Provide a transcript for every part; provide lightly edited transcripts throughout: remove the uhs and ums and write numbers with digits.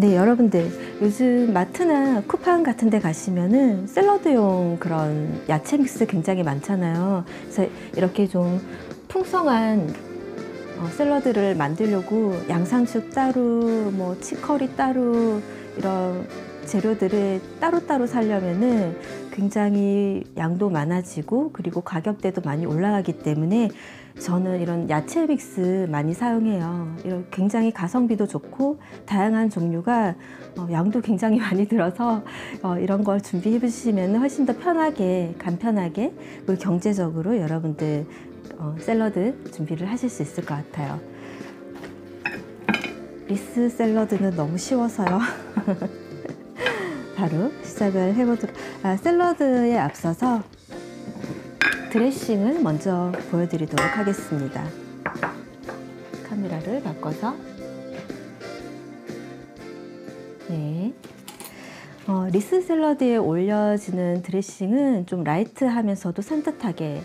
네, 여러분들 요즘 마트나 쿠팡 같은 데 가시면은 샐러드용 그런 야채 믹스 굉장히 많잖아요. 그래서 이렇게 좀 풍성한 샐러드를 만들려고 양상추 따로, 뭐 치커리 따로 이런 재료들을 따로따로 사려면은 굉장히 양도 많아지고 그리고 가격대도 많이 올라가기 때문에 저는 이런 야채 믹스 많이 사용해요. 이런 굉장히 가성비도 좋고 다양한 종류가 양도 굉장히 많이 들어서 이런 걸 준비해 보시면 훨씬 더 편하게 간편하게 그리고 경제적으로 여러분들 샐러드 준비를 하실 수 있을 것 같아요. 리스 샐러드는 너무 쉬워서요. 바로 시작을 해보도록. 샐러드에 앞서서 드레싱을 먼저 보여드리도록 하겠습니다. 카메라를 바꿔서. 네. 리스 샐러드에 올려지는 드레싱은 좀 라이트하면서도 산뜻하게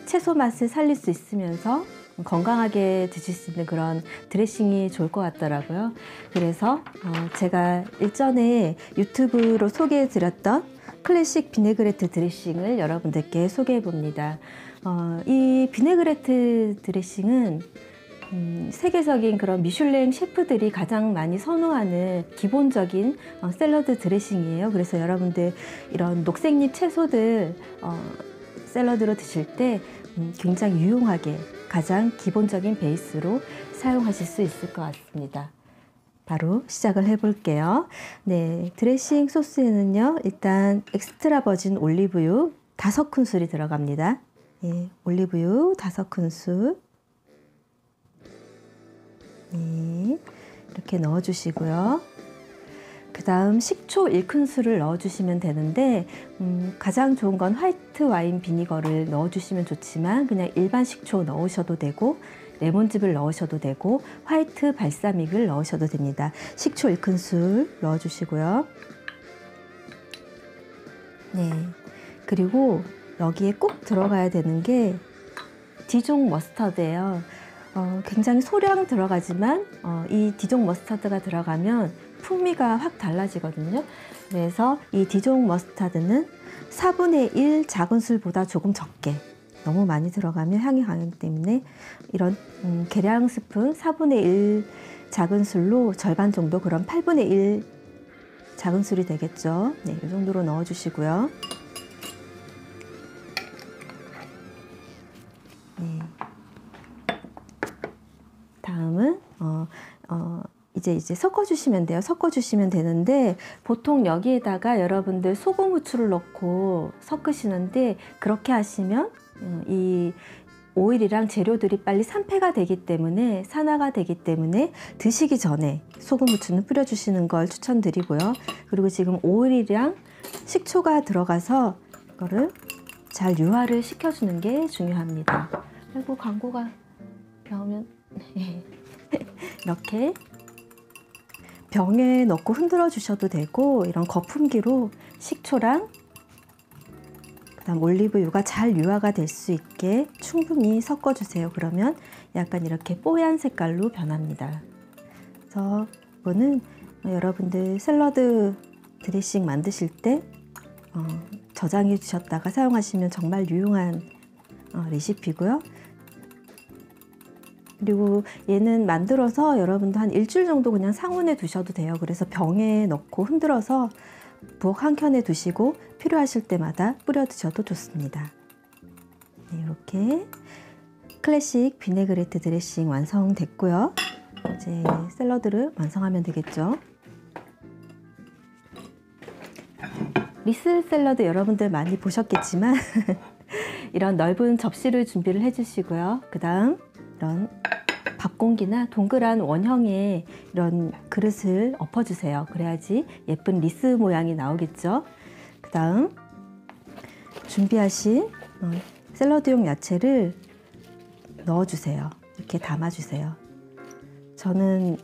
채소 맛을 살릴 수 있으면서 건강하게 드실 수 있는 그런 드레싱이 좋을 것 같더라고요. 그래서 제가 일전에 유튜브로 소개해 드렸던 클래식 비네그레트 드레싱을 여러분들께 소개해 봅니다. 이 비네그레트 드레싱은 세계적인 그런 미슐랭 셰프들이 가장 많이 선호하는 기본적인 샐러드 드레싱이에요. 그래서 여러분들 이런 녹색잎 채소들 샐러드로 드실 때 굉장히 유용하게 가장 기본적인 베이스로 사용하실 수 있을 것 같습니다. 바로 시작을 해 볼게요. 네, 드레싱 소스에는요, 일단 엑스트라 버진 올리브유 5큰술이 들어갑니다. 네, 올리브유 5큰술. 네, 이렇게 넣어주시고요. 그 다음 식초 1큰술을 넣어주시면 되는데 가장 좋은 건 화이트 와인 비니거를 넣어주시면 좋지만 그냥 일반 식초 넣으셔도 되고 레몬즙을 넣으셔도 되고 화이트 발사믹을 넣으셔도 됩니다. 식초 1큰술 넣어주시고요. 네, 그리고 여기에 꼭 들어가야 되는 게 디종 머스터드예요. 굉장히 소량 들어가지만 이 디종 머스타드가 들어가면 풍미가 확 달라지거든요. 그래서 이 디종 머스타드는 4분의 1 작은술보다 조금 적게, 너무 많이 들어가면 향이 강하기 때문에 이런 계량 스푼 4분의 1 작은술로 절반 정도, 그럼 8분의 1 작은술이 되겠죠. 네, 이 정도로 넣어주시고요. 네. 다음은 이제 섞어주시면 돼요. 섞어주시면 되는데 보통 여기에다가 여러분들 소금, 후추를 넣고 섞으시는데 그렇게 하시면 이 오일이랑 재료들이 빨리 산패가 되기 때문에, 산화가 되기 때문에 드시기 전에 소금, 후추는 뿌려주시는 걸 추천드리고요. 그리고 지금 오일이랑 식초가 들어가서 이거를 잘 유화를 시켜주는 게 중요합니다. 아이고, 광고가 나오면 이렇게 병에 넣고 흔들어 주셔도 되고, 이런 거품기로 식초랑 그다음 올리브유가 잘 유화가 될 수 있게 충분히 섞어주세요. 그러면 약간 이렇게 뽀얀 색깔로 변합니다. 그래서 이거는 여러분들 샐러드 드레싱 만드실 때 저장해 주셨다가 사용하시면 정말 유용한 레시피고요. 그리고 얘는 만들어서 여러분도 한 일주일 정도 그냥 상온에 두셔도 돼요. 그래서 병에 넣고 흔들어서 부엌 한 켠에 두시고 필요하실 때마다 뿌려 드셔도 좋습니다. 네, 이렇게 클래식 비네그레트 드레싱 완성됐고요. 이제 샐러드를 완성하면 되겠죠. 리스 샐러드 여러분들 많이 보셨겠지만 이런 넓은 접시를 준비를 해주시고요. 그 다음 이런 밥공기나 동그란 원형의 이런 그릇을 엎어주세요. 그래야지 예쁜 리스 모양이 나오겠죠. 그 다음 준비하신 샐러드용 야채를 넣어주세요. 이렇게 담아주세요. 저는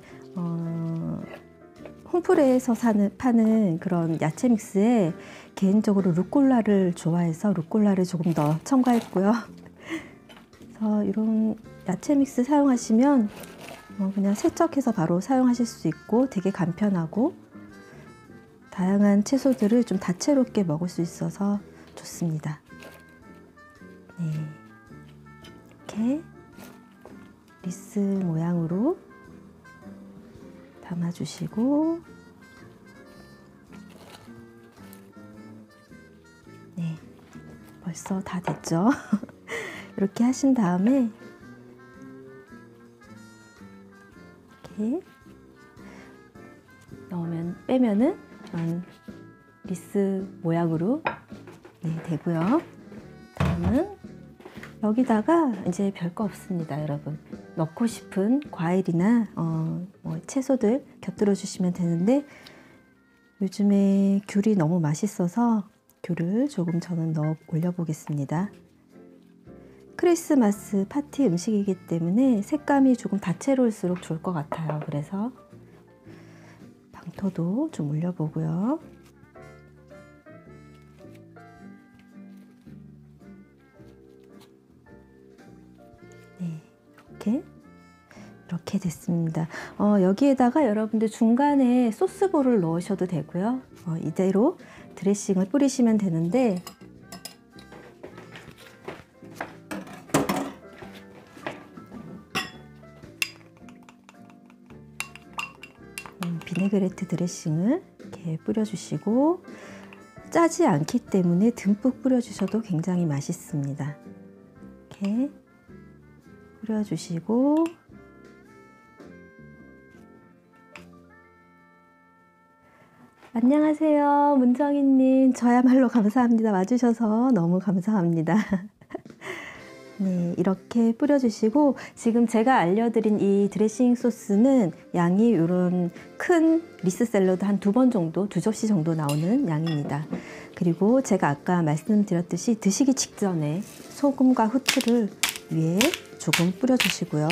홈플에서 파는 그런 야채 믹스에 개인적으로 루꼴라를 좋아해서 루꼴라를 조금 더 첨가했고요. 그래서 이런 야채 믹스 사용하시면 그냥 세척해서 바로 사용하실 수 있고 되게 간편하고 다양한 채소들을 좀 다채롭게 먹을 수 있어서 좋습니다. 네, 이렇게 리스 모양으로 담아주시고, 네, 벌써 다 됐죠? 이렇게 하신 다음에 이렇게 빼면은 이런 리스 모양으로 되고요. 다음은 여기다가 이제 별거 없습니다, 여러분. 넣고 싶은 과일이나 채소들 곁들여 주시면 되는데, 요즘에 귤이 너무 맛있어서 귤을 조금 저는 넣어 올려보겠습니다. 크리스마스 파티 음식이기 때문에 색감이 조금 다채로울수록 좋을 것 같아요. 그래서 방토도 좀 올려보고요. 네, 이렇게 됐습니다. 여기에다가 여러분들 중간에 소스볼을 넣으셔도 되고요. 이대로 드레싱을 뿌리시면 되는데, 비네그레트 드레싱을 이렇게 뿌려주시고, 짜지 않기 때문에 듬뿍 뿌려주셔도 굉장히 맛있습니다. 이렇게 뿌려주시고, 안녕하세요, 문정희님. 저야말로 감사합니다. 와주셔서 너무 감사합니다. 네, 이렇게 뿌려주시고, 지금 제가 알려드린 이 드레싱 소스는 양이 이런 큰 리스 샐러드 한 2번 정도, 2접시 정도 나오는 양입니다. 그리고 제가 아까 말씀드렸듯이 드시기 직전에 소금과 후추를 위에 조금 뿌려주시고요.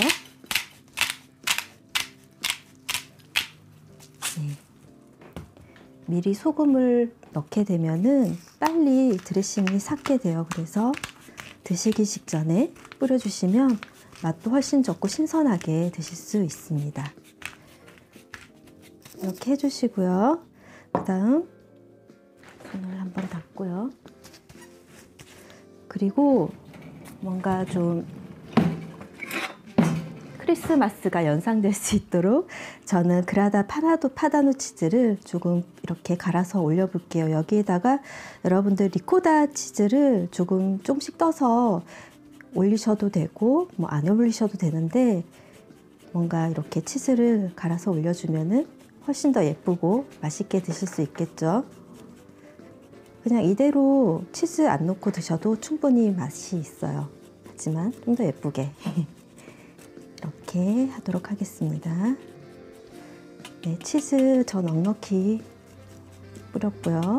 네. 미리 소금을 넣게 되면은 빨리 드레싱이 삭게 돼요. 그래서 드시기 직전에 뿌려주시면 맛도 훨씬 좋고 신선하게 드실 수 있습니다. 이렇게 해주시고요. 그 다음 손을 한번 닦고요. 그리고 뭔가 좀 크리스마스가 연상될 수 있도록 저는 그라다 파다노 치즈를 조금 이렇게 갈아서 올려볼게요. 여기에다가 여러분들 리코타 치즈를 조금씩 떠서 올리셔도 되고 뭐 안 올리셔도 되는데, 뭔가 이렇게 치즈를 갈아서 올려주면은 훨씬 더 예쁘고 맛있게 드실 수 있겠죠. 그냥 이대로 치즈 안 넣고 드셔도 충분히 맛이 있어요. 하지만 좀 더 예쁘게 이렇게 하도록 하겠습니다. 네, 치즈 저 넉넉히 뿌렸고요.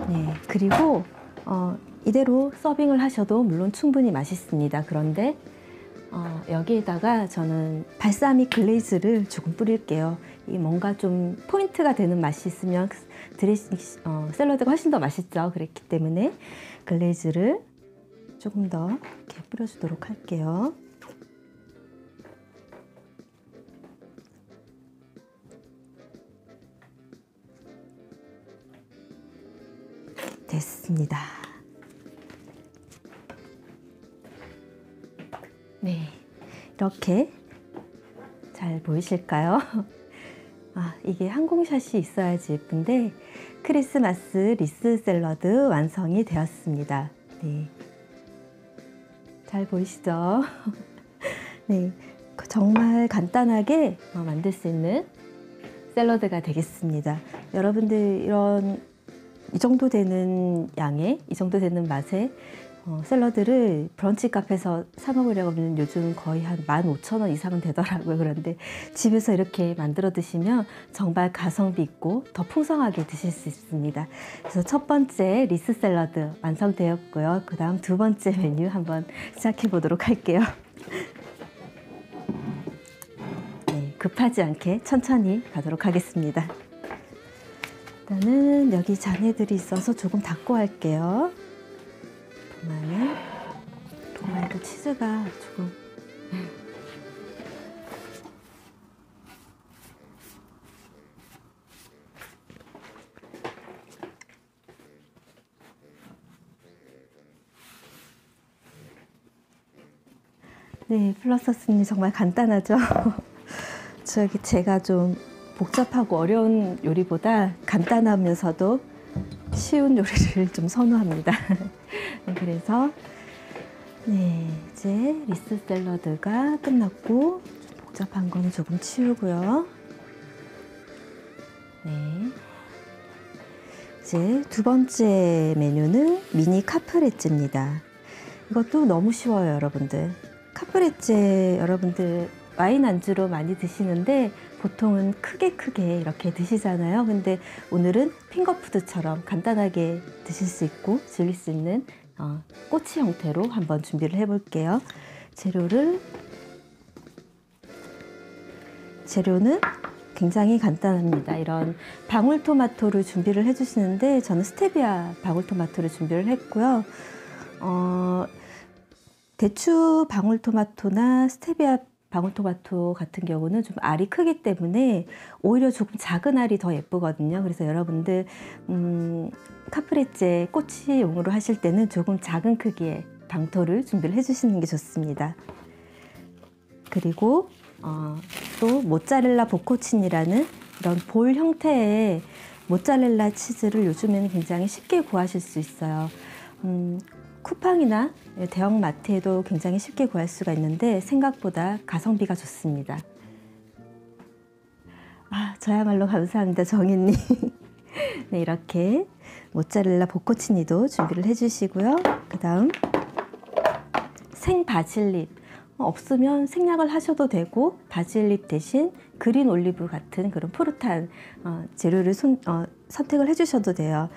네, 그리고 이대로 서빙을 하셔도 물론 충분히 맛있습니다. 그런데 여기에다가 저는 발사믹 글레이즈를 조금 뿌릴게요. 이 뭔가 좀 포인트가 되는 맛이 있으면 샐러드가 훨씬 더 맛있죠. 그렇기 때문에 글레이즈를 조금 더 이렇게 뿌려주도록 할게요. 됐습니다. 네, 이렇게 잘 보이실까요? 이게 항공샷이 있어야지 예쁜데, 크리스마스 리스 샐러드 완성이 되었습니다. 네, 잘 보이시죠? 네, 정말 간단하게 만들 수 있는 샐러드가 되겠습니다. 여러분들 이 정도 되는 양에, 이 정도 되는 맛에 샐러드를 브런치 카페에서 사 먹으려고 하면 요즘 거의 한 15,000원 이상은 되더라고요. 그런데 집에서 이렇게 만들어 드시면 정말 가성비 있고 더 풍성하게 드실 수 있습니다. 그래서 첫 번째 리스 샐러드 완성되었고요. 그 다음 두 번째 메뉴 한번 시작해 보도록 할게요. 네, 급하지 않게 천천히 가도록 하겠습니다. 일단은 여기 잔해들이 있어서 조금 닦고 할게요. 도마도 치즈 조금. 네, 플러서스님 정말 간단하죠? 제가 좀 복잡하고 어려운 요리보다 간단하면서도 쉬운 요리를 좀 선호합니다. 그래서 네, 이제 리스 샐러드가 끝났고 좀 복잡한 거는 조금 치우고요. 네, 이제 두 번째 메뉴는 미니 카프레제입니다. 이것도 너무 쉬워요, 여러분들. 카프레제 여러분들 와인 안주로 많이 드시는데 보통은 크게 이렇게 드시잖아요. 근데 오늘은 핑거푸드처럼 간단하게 드실 수 있고 즐길 수 있는 꼬치 형태로 한번 준비를 해볼게요. 재료는 굉장히 간단합니다. 이런 방울토마토를 준비를 해주시는데 저는 스테비아 방울토마토를 준비를 했고요. 대추 방울토마토나 스테비아 방울토마토 같은 경우는 좀 알이 크기 때문에 오히려 조금 작은 알이 더 예쁘거든요. 그래서 여러분들 카프레제 꼬치용으로 하실 때는 조금 작은 크기의 방토를 준비를 해주시는 게 좋습니다. 그리고 또 모짜렐라 보코친이라는 이런 볼 형태의 모짜렐라 치즈를 요즘에는 굉장히 쉽게 구하실 수 있어요. 쿠팡이나 대형 마트에도 굉장히 쉽게 구할 수가 있는데 생각보다 가성비가 좋습니다. 저야말로 감사합니다, 정인님. 네, 이렇게 모짜렐라 보코치니도 준비를 해주시고요. 그 다음 생 바질잎 없으면 생략을 하셔도 되고 바질잎 대신 그린 올리브 같은 그런 푸릇한 재료를 선택을 해주셔도 돼요.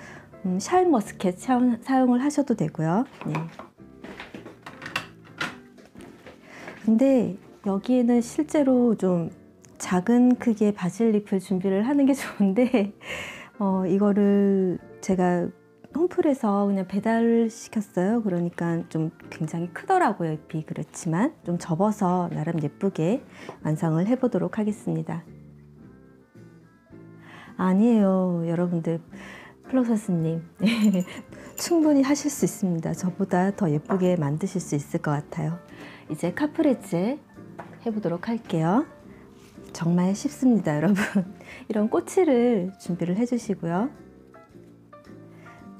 샤인머스켓 사용을 하셔도 되고요. 네. 근데 여기에는 실제로 좀 작은 크기의 바질잎을 준비를 하는 게 좋은데 이거를 제가 홈플에서 그냥 배달을 시켰어요. 그러니까 좀 굉장히 크더라고요, 잎이. 그렇지만 좀 접어서 나름 예쁘게 완성을 해보도록 하겠습니다. 아니에요, 여러분들. 플로서스님 충분히 하실 수 있습니다. 저보다 더 예쁘게 만드실 수 있을 것 같아요. 이제 카프레제 해보도록 할게요. 정말 쉽습니다, 여러분. 이런 꼬치를 준비를 해주시고요.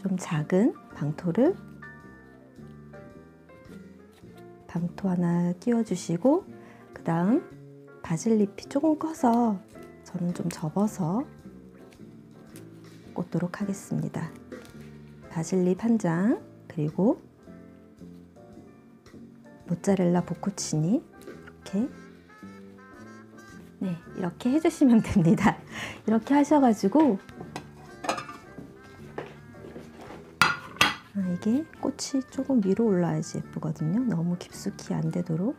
좀 작은 방토 하나 끼워주시고 그 다음 바질잎이 조금 커서 저는 좀 접어서 꽂도록 하겠습니다. 바질잎 한 장, 그리고 모짜렐라 보코치니 이렇게 해주시면 됩니다. 이렇게 하셔가지고 이게 꽃이 조금 위로 올라야지 예쁘거든요. 너무 깊숙이 안 되도록.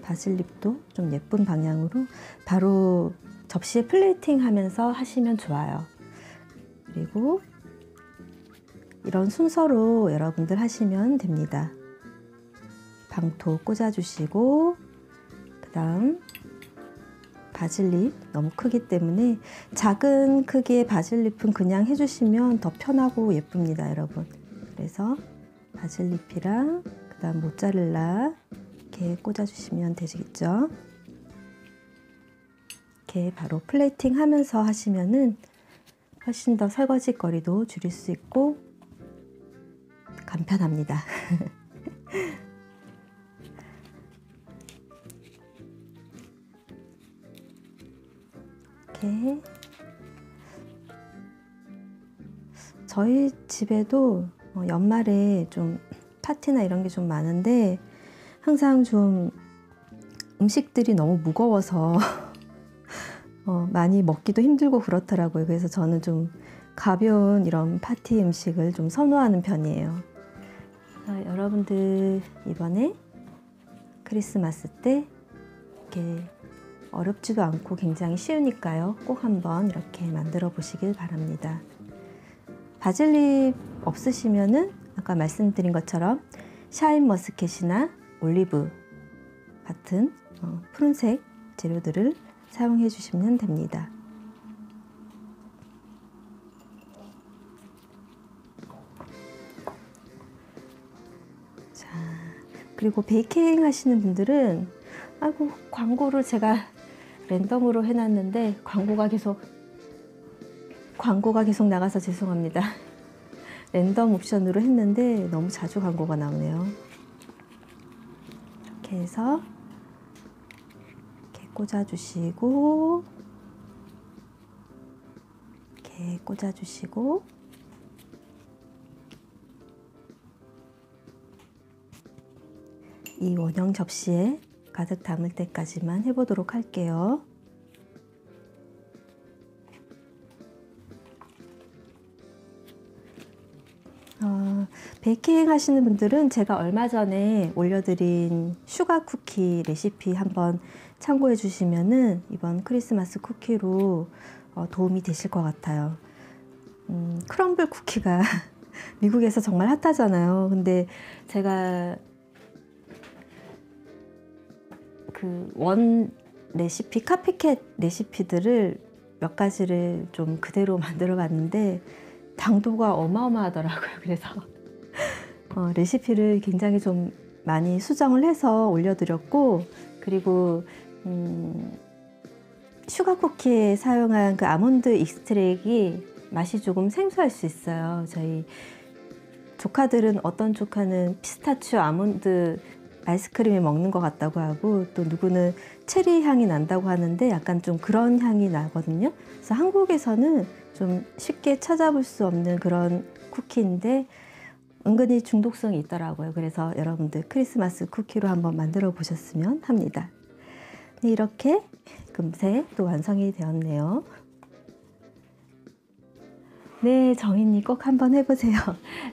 바질잎도 좀 예쁜 방향으로 바로 접시에 플레이팅 하면서 하시면 좋아요. 그리고 이런 순서로 여러분들 하시면 됩니다. 방토 꽂아주시고 그 다음 바질잎 너무 크기 때문에 작은 크기의 바질잎은 그냥 해주시면 더 편하고 예쁩니다, 여러분. 그래서 바질잎이랑 그 다음 모짜렐라 이렇게 꽂아주시면 되시겠죠. 이렇게 바로 플레이팅 하면서 하시면은 훨씬 더 설거지 거리도 줄일 수 있고 간편합니다. 이렇게 저희 집에도 연말에 좀 파티나 이런 게 좀 많은데 항상 좀 음식들이 너무 무거워서 많이 먹기도 힘들고 그렇더라고요. 그래서 저는 좀 가벼운 이런 파티 음식을 좀 선호하는 편이에요. 여러분들 이번에 크리스마스 때 이렇게 어렵지도 않고 굉장히 쉬우니까요. 꼭 한번 이렇게 만들어 보시길 바랍니다. 바질잎 없으시면은 아까 말씀드린 것처럼 샤인 머스켓이나 올리브 같은 푸른색 재료들을 사용해 주시면 됩니다. 자, 그리고 베이킹 하시는 분들은 아이고, 광고를 제가 랜덤으로 해놨는데 광고가 계속 나가서 죄송합니다. 랜덤 옵션으로 했는데 너무 자주 광고가 나오네요. 이렇게 해서 이렇게 꽂아주시고, 이렇게 꽂아주시고, 이 원형 접시에 가득 담을 때까지만 해보도록 할게요. 베이킹 하시는 분들은 제가 얼마 전에 올려드린 슈가 쿠키 레시피 한번 참고해 주시면은 이번 크리스마스 쿠키로 도움이 되실 것 같아요. 크럼블 쿠키가 미국에서 정말 핫하잖아요. 근데 제가 그 원 레시피, 카피캣 레시피들을 몇 가지를 좀 그대로 만들어 봤는데 당도가 어마어마하더라고요. 그래서 레시피를 굉장히 좀 많이 수정을 해서 올려드렸고, 그리고 슈가 쿠키에 사용한 그 아몬드 익스트랙이 맛이 조금 생소할 수 있어요. 저희 조카들은 어떤 조카는 피스타치오 아몬드 아이스크림을 먹는 것 같다고 하고, 또 누구는 체리 향이 난다고 하는데 약간 좀 그런 향이 나거든요. 그래서 한국에서는 좀 쉽게 찾아볼 수 없는 그런 쿠키인데 은근히 중독성이 있더라고요. 그래서 여러분들 크리스마스 쿠키로 한번 만들어 보셨으면 합니다. 네, 이렇게 금세 또 완성이 되었네요. 네, 정인님 꼭 한번 해보세요.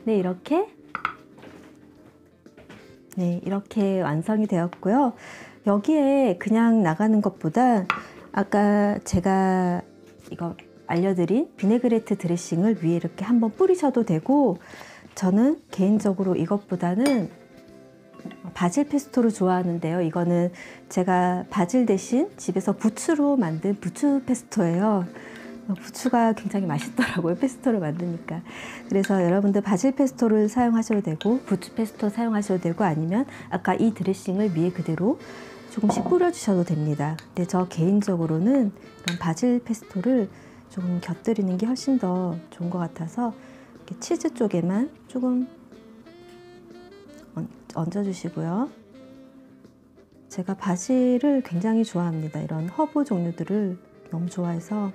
네, 이렇게 완성이 되었고요. 여기에 그냥 나가는 것보다 아까 제가 이거 알려드린 비네그레트 드레싱을 위에 이렇게 한번 뿌리셔도 되고, 저는 개인적으로 이것보다는 바질 페스토를 좋아하는데요. 이거는 제가 바질 대신 집에서 부추로 만든 부추 페스토예요. 부추가 굉장히 맛있더라고요. 페스토를 만드니까. 그래서 여러분들 바질 페스토를 사용하셔도 되고, 부추 페스토 사용하셔도 되고, 아니면 아까 이 드레싱을 위에 그대로 조금씩 뿌려주셔도 됩니다. 근데 저 개인적으로는 이런 바질 페스토를 조금 곁들이는 게 훨씬 더 좋은 것 같아서 이렇게 치즈 쪽에만 조금 얹어주시고요. 제가 바질을 굉장히 좋아합니다. 이런 허브 종류들을 너무 좋아해서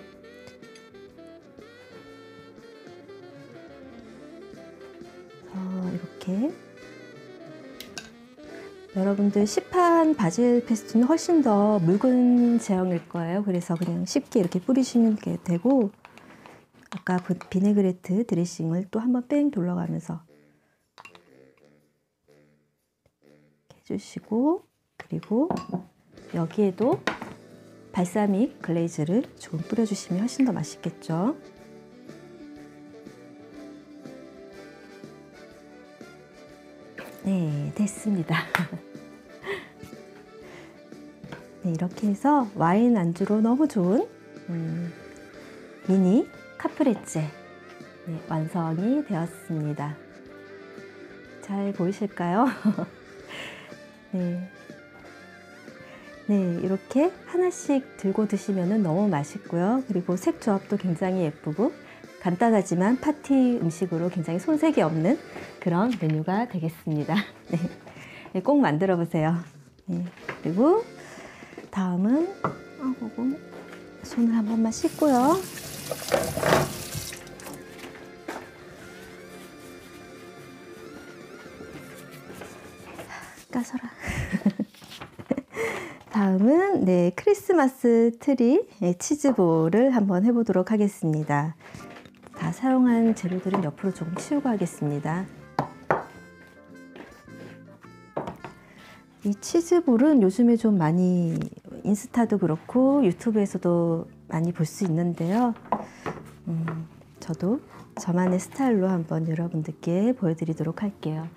이렇게 여러분들 시판 바질 페스토는 훨씬 더 묽은 제형일 거예요. 그래서 그냥 쉽게 이렇게 뿌리시면 되고, 아까 비네그레트 드레싱을 또 한번 뺑 돌려가면서 해주시고, 그리고 여기에도 발사믹 글레이즈를 조금 뿌려주시면 훨씬 더 맛있겠죠. 네, 됐습니다. 네, 이렇게 해서 와인 안주로 너무 좋은 미니 카프레체 완성이 되었습니다. 잘 보이실까요? 네. 네, 이렇게 하나씩 들고 드시면 너무 맛있고요. 그리고 색 조합도 굉장히 예쁘고 간단하지만 파티 음식으로 굉장히 손색이 없는 그런 메뉴가 되겠습니다. 네, 네, 꼭 만들어 보세요. 네, 그리고 다음은 손을 한 번만 씻고요. 까서라. 다음은 크리스마스 트리 치즈볼을 한번 해보도록 하겠습니다. 다 사용한 재료들은 옆으로 조금 치우고 하겠습니다. 이 치즈볼은 요즘에 좀 많이 인스타도 그렇고 유튜브에서도 많이 볼 수 있는데요. 저도 저만의 스타일로 한번 여러분들께 보여드리도록 할게요.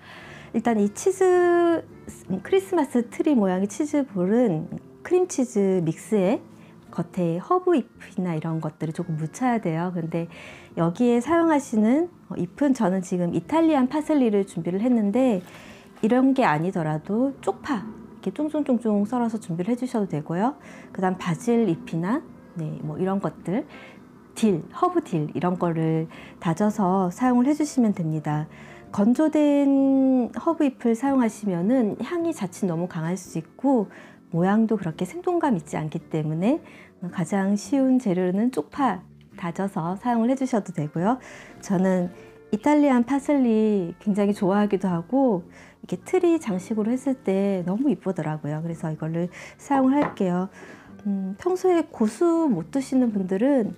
일단 이 치즈 크리스마스 트리 모양의 치즈볼은 크림치즈 믹스에 겉에 허브 잎이나 이런 것들을 조금 묻혀야 돼요. 근데 여기에 사용하시는 잎은 저는 지금 이탈리안 파슬리를 준비를 했는데 이런 게 아니더라도 쪽파 이렇게 쫑쫑쫑쫑 썰어서 준비를 해주셔도 되고요. 그 다음 바질 잎이나 뭐 이런 것들, 딜, 허브 딜 이런 거를 다져서 사용을 해주시면 됩니다. 건조된 허브 잎을 사용하시면은 향이 자칫 너무 강할 수 있고 모양도 그렇게 생동감 있지 않기 때문에 가장 쉬운 재료는 쪽파 다져서 사용을 해주셔도 되고요. 저는 이탈리안 파슬리 굉장히 좋아하기도 하고 이렇게 트리 장식으로 했을 때 너무 이쁘더라고요. 그래서 이거를 사용을 할게요. 평소에 고수 못 드시는 분들은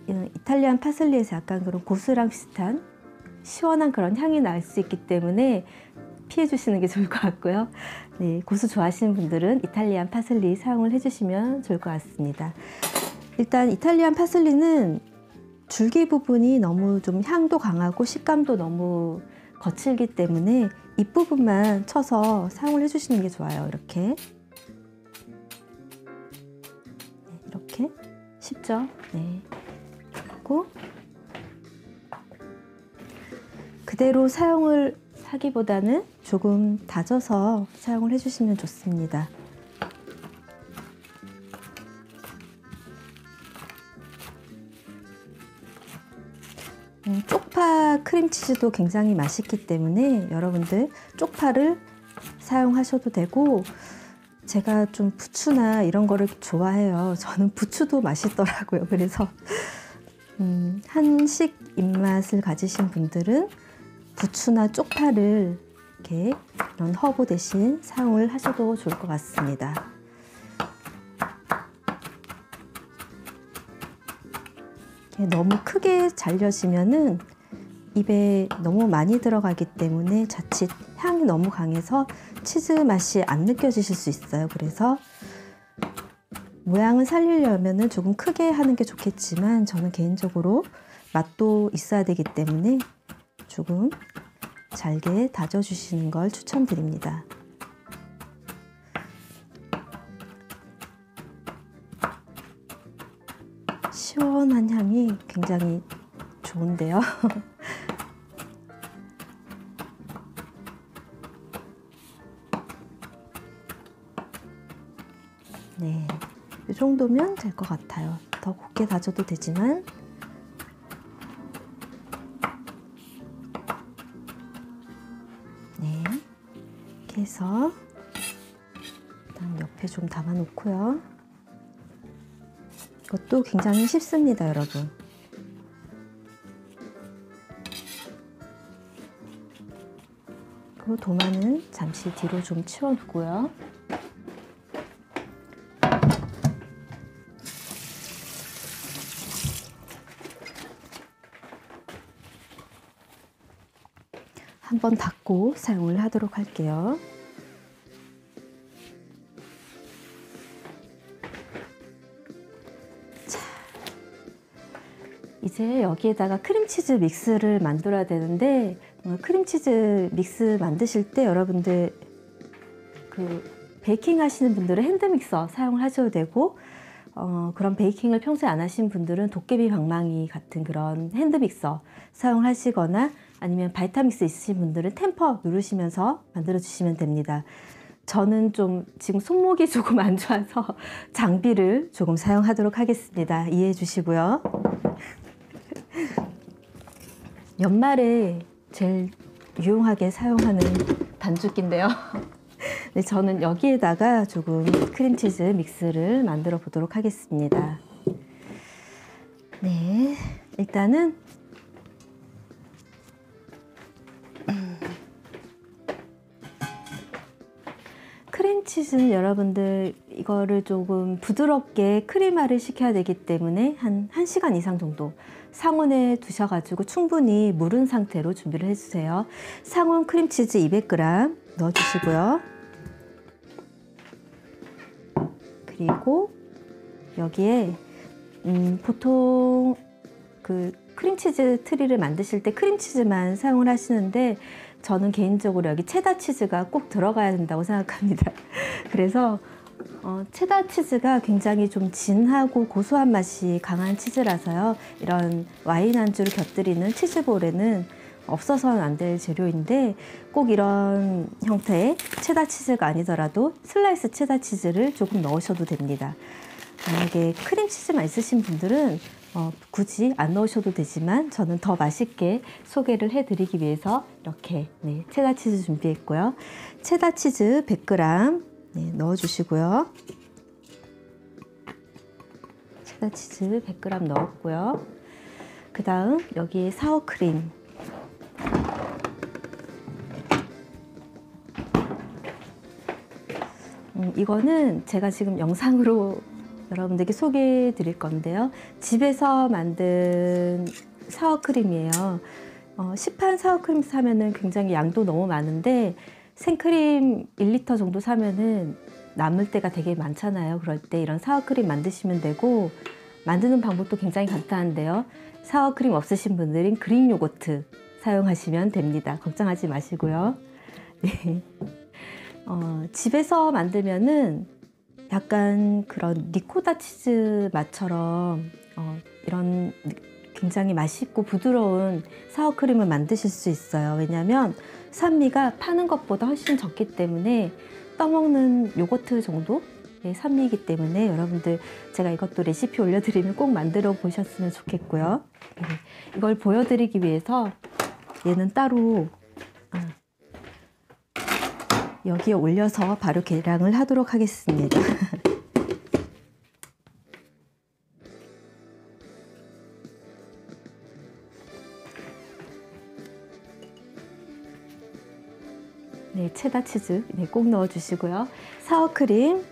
이탈리안 파슬리에서 약간 그런 고수랑 비슷한 시원한 그런 향이 날 수 있기 때문에 피해 주시는 게 좋을 것 같고요. 네, 고수 좋아하시는 분들은 이탈리안 파슬리 사용을 해주시면 좋을 것 같습니다. 일단 이탈리안 파슬리는 줄기 부분이 너무 좀 향도 강하고 식감도 너무 거칠기 때문에 잎부분만 쳐서 사용을 해주시는 게 좋아요. 이렇게 이렇게 쉽죠? 네. 그리고 그대로 사용을 하기보다는 조금 다져서 사용을 해주시면 좋습니다. 쪽파 크림치즈도 굉장히 맛있기 때문에 여러분들 쪽파를 사용하셔도 되고 제가 좀 부추나 이런 거를 좋아해요. 저는 부추도 맛있더라고요. 그래서 한식 입맛을 가지신 분들은 부추나 쪽파를 이렇게 이런 허브 대신 사용을 하셔도 좋을 것 같습니다. 너무 크게 잘려지면은 입에 너무 많이 들어가기 때문에 자칫 향이 너무 강해서 치즈 맛이 안 느껴지실 수 있어요. 그래서 모양을 살리려면은 조금 크게 하는 게 좋겠지만 저는 개인적으로 맛도 있어야 되기 때문에 조금 잘게 다져주시는 걸 추천드립니다. 시원한 향이 굉장히 좋은데요. 네, 이 정도면 될 것 같아요. 더 곱게 다져도 되지만 네, 이렇게 해서 일단 옆에 좀 담아 놓고요. 이것도 굉장히 쉽습니다, 여러분. 그리고 도마는 잠시 뒤로 좀 치워두고요. 한번 닫고 사용을 하도록 할게요. 자, 이제 여기에다가 크림치즈 믹스를 만들어야 되는데 크림치즈 믹스 만드실 때 여러분들 베이킹 하시는 분들은 핸드믹서 사용을 하셔도 되고 그런 베이킹을 평소에 안 하신 분들은 도깨비 방망이 같은 그런 핸드믹서 사용하시거나 아니면 바이타믹스 있으신 분들은 템퍼 누르시면서 만들어 주시면 됩니다. 저는 좀 지금 손목이 조금 안 좋아서 장비를 조금 사용하도록 하겠습니다. 이해해 주시고요. 연말에 제일 유용하게 사용하는 반죽기인데요. 네, 저는 여기에다가 조금 크림치즈 믹스를 만들어 보도록 하겠습니다. 네, 일단은 크림치즈는 여러분들 이거를 조금 부드럽게 크림화를 시켜야 되기 때문에 한 1시간 이상 정도 상온에 두셔가지고 충분히 무른 상태로 준비를 해주세요. 상온 크림치즈 200g 넣어주시고요. 그리고 여기에 보통 그 크림치즈 트리를 만드실 때 크림치즈만 사용을 하시는데 저는 개인적으로 여기 체다 치즈가 꼭 들어가야 된다고 생각합니다. 그래서 체다 치즈가 굉장히 좀 진하고 고소한 맛이 강한 치즈라서요. 이런 와인 안주를 곁들이는 치즈볼에는 없어서는 안 될 재료인데 꼭 이런 형태의 체다 치즈가 아니더라도 슬라이스 체다 치즈를 조금 넣으셔도 됩니다. 만약에 크림치즈만 있으신 분들은 굳이 안 넣으셔도 되지만 저는 더 맛있게 소개를 해드리기 위해서 이렇게 체다 치즈 준비했고요. 체다 치즈 100g 넣어주시고요. 체다 치즈 100g 넣었고요. 그 다음 여기에 사워크림 이거는 제가 지금 영상으로 여러분들께 소개해 드릴 건데요. 집에서 만든 사워크림이에요. 시판 사워크림 사면은 굉장히 양도 너무 많은데 생크림 1리터 정도 사면은 남을 때가 되게 많잖아요. 그럴 때 이런 사워크림 만드시면 되고, 만드는 방법도 굉장히 간단한데요. 사워크림 없으신 분들은 그릭 요거트 사용하시면 됩니다. 걱정하지 마시고요. 네. 집에서 만들면은 약간 그런 리코타 치즈 맛처럼 이런 굉장히 맛있고 부드러운 사워크림을 만드실 수 있어요. 왜냐하면 산미가 파는 것보다 훨씬 적기 때문에 떠먹는 요거트 정도의 산미이기 때문에 여러분들 제가 이것도 레시피 올려드리면 꼭 만들어 보셨으면 좋겠고요. 이걸 보여드리기 위해서 얘는 따로 여기에 올려서 바로 계량을 하도록 하겠습니다. 네, 체다 치즈 꼭 넣어주시고요. 사워크림